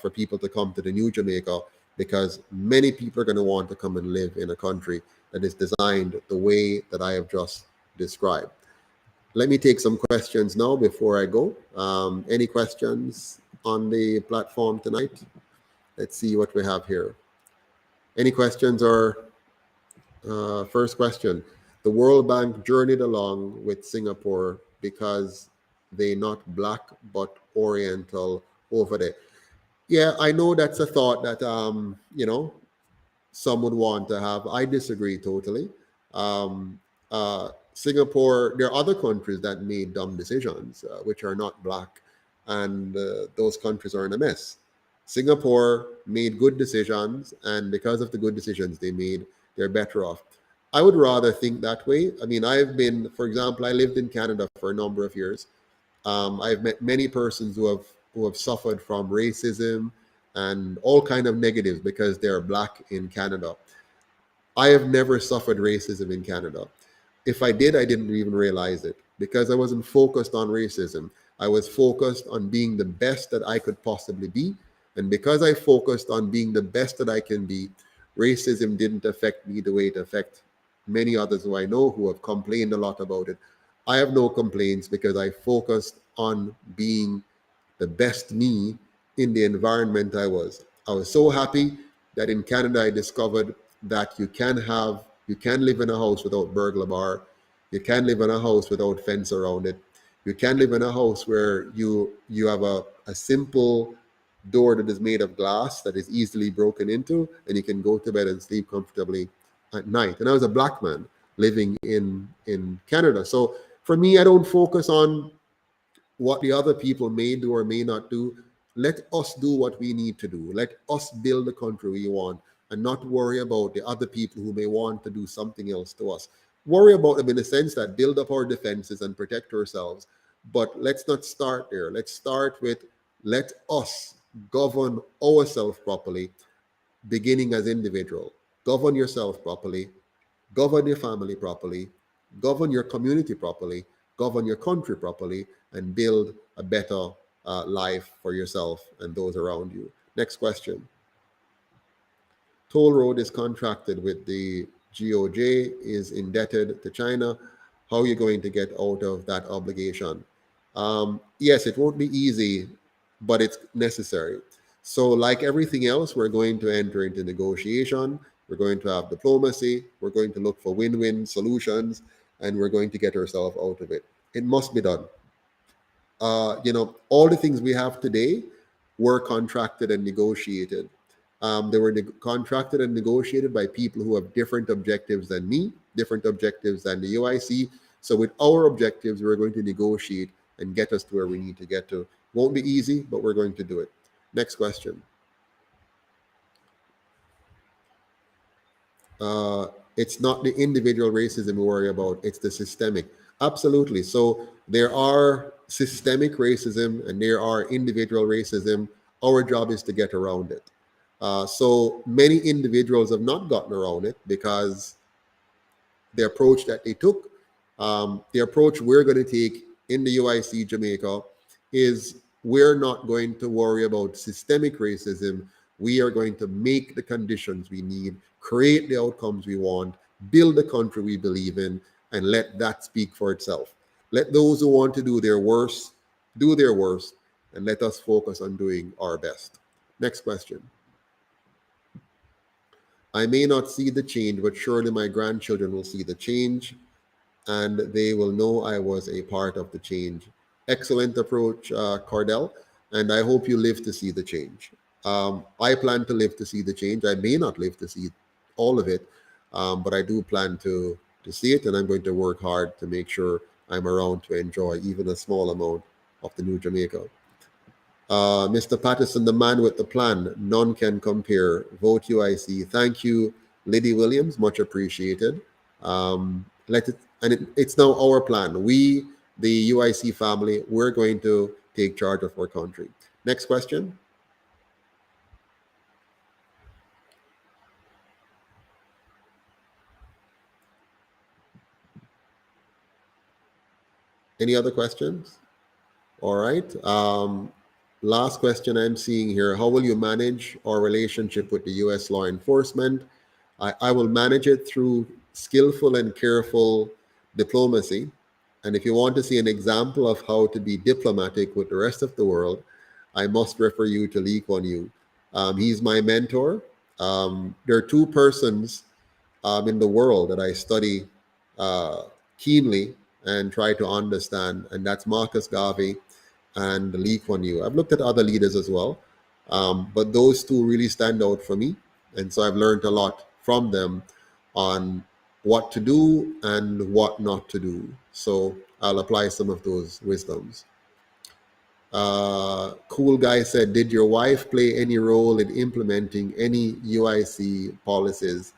for people to come to the new Jamaica, because many people are going to want to come and live in a country that is designed the way that I have just described. Let me take some questions now before I go. Any questions on the platform tonight? Let's see what we have here. Any questions? Or first question: the World Bank journeyed along with Singapore because they not black but oriental over there. Yeah, I know that's a thought that some would want to have. I disagree totally. Singapore, there are other countries that made dumb decisions, which are not black, and those countries are in a mess. Singapore made good decisions, and because of the good decisions they made, they're better off. I would rather think that way. I mean, for example, I lived in Canada for a number of years. I've met many persons who have suffered from racism and all kind of negatives because they're black in Canada. I have never suffered racism in Canada. If I did, I didn't even realize it, because I wasn't focused on racism. I was focused on being the best that I could possibly be. And because I focused on being the best that I can be, racism didn't affect me the way it affects many others who I know who have complained a lot about it. I have no complaints because I focused on being the best me in the environment I was. I was so happy that in Canada I discovered that you can live in a house without burglar bar. You can live in a house without fence around it. You can live in a house where you have a simple door that is made of glass that is easily broken into, and you can go to bed and sleep comfortably at night. And I was a black man living in Canada. So for me, I don't focus on what the other people may do or may not do. Let us do what we need to do. Let us build the country we want, and not worry about the other people who may want to do something else to us. Worry about them in the sense that build up our defenses and protect ourselves. But let's not start there. Let's start with, let us govern ourselves properly, beginning as individual. Govern yourself properly, govern your family properly, govern your community properly, govern your country properly, and build a better life for yourself and those around you. Next question. Toll Road is contracted with the GOJ, is indebted to China. How are you going to get out of that obligation? Yes, it won't be easy, but it's necessary. So like everything else, we're going to enter into negotiation. We're going to have diplomacy. We're going to look for win-win solutions, and we're going to get ourselves out of it. It must be done. All the things we have today were contracted and negotiated. They were contracted and negotiated by people who have different objectives than me, different objectives than the UIC. So with our objectives, we're going to negotiate and get us to where we need to get to. Won't be easy, but we're going to do it. Next question. it's not the individual racism we worry about, it's the systemic. Absolutely. So there are systemic racism and there are individual racism. Our job is to get around it. So many individuals have not gotten around it because the approach that they took, the approach we're going to take in the UIC Jamaica is we're not going to worry about systemic racism. We are going to make the conditions we need, create the outcomes we want, build the country we believe in, and let that speak for itself. Let those who want to do their worst, and let us focus on doing our best. Next question. I may not see the change, but surely my grandchildren will see the change and they will know I was a part of the change. Excellent approach, Cardell, and I hope you live to see the change. I plan to live to see the change. I may not live to see all of it, but I do plan to see it, and I'm going to work hard to make sure I'm around to enjoy even a small amount of the new Jamaica. Mr. Patterson, the man with the plan, none can compare. Vote UIC. Thank you, Liddy Williams, much appreciated. It's now our plan. We, the UIC family, we're going to take charge of our country. Next question. Any other questions? All right. Last question I'm seeing here. How will you manage our relationship with the U.S. law enforcement? I will manage it through skillful and careful diplomacy. And if you want to see an example of how to be diplomatic with the rest of the world, I must refer you to Lee Kuan Yew. He's my mentor. There are two persons in the world that I study keenly and try to understand, and that's Marcus Garvey and Lee Kuan Yew. I've looked at other leaders as well, but those two really stand out for me. And so I've learned a lot from them on what to do and what not to do. So I'll apply some of those wisdoms. Cool Guy said, did your wife play any role in implementing any UIC policies?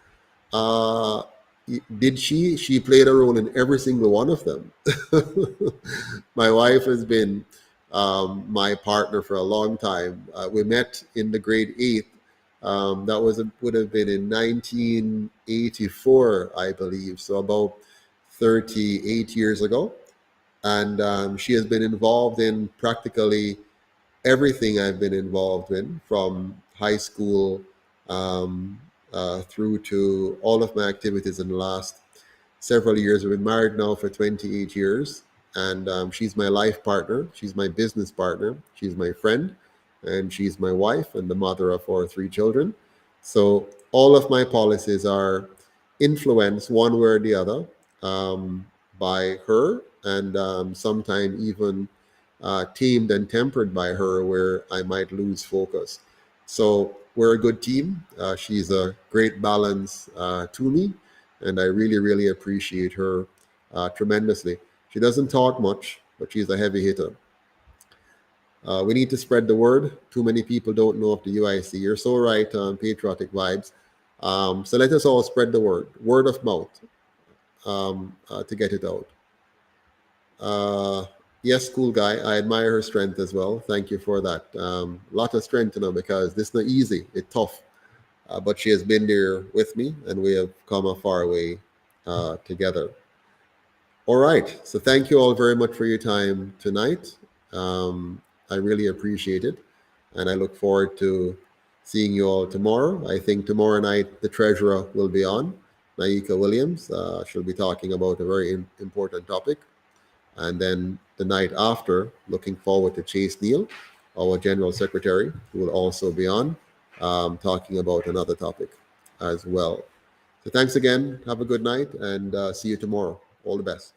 Did she? She played a role in every single one of them. My wife has been my partner for a long time. We met in the grade 8th. That would have been in 1984, I believe, so about 38 years ago. And she has been involved in practically everything I've been involved in, from high school through to all of my activities in the last several years. We've been married now for 28 years, and she's my life partner. She's my business partner. She's my friend, and she's my wife and the mother of our 3 children. So all of my policies are influenced one way or the other by her, and sometimes even tamed and tempered by her where I might lose focus. So we're a good team. She's a great balance to me, and I really, really appreciate her tremendously. She doesn't talk much, but she's a heavy hitter. We need to spread the word. Too many people don't know of the UIC. You're so right on patriotic vibes. So let us all spread the word of mouth, to get it out. Yes, Cool Guy, I admire her strength as well. Thank you for that. Lot of strength, because this is not easy. It's tough. But she has been there with me, and we have come a far way together. All right. So thank you all very much for your time tonight. I really appreciate it. And I look forward to seeing you all tomorrow. I think tomorrow night, the treasurer will be on, Naika Williams. She'll be talking about a very important topic. And then the night after, looking forward to Chase Neal, our General Secretary, who will also be on, talking about another topic as well. So thanks again. Have a good night, and see you tomorrow. All the best.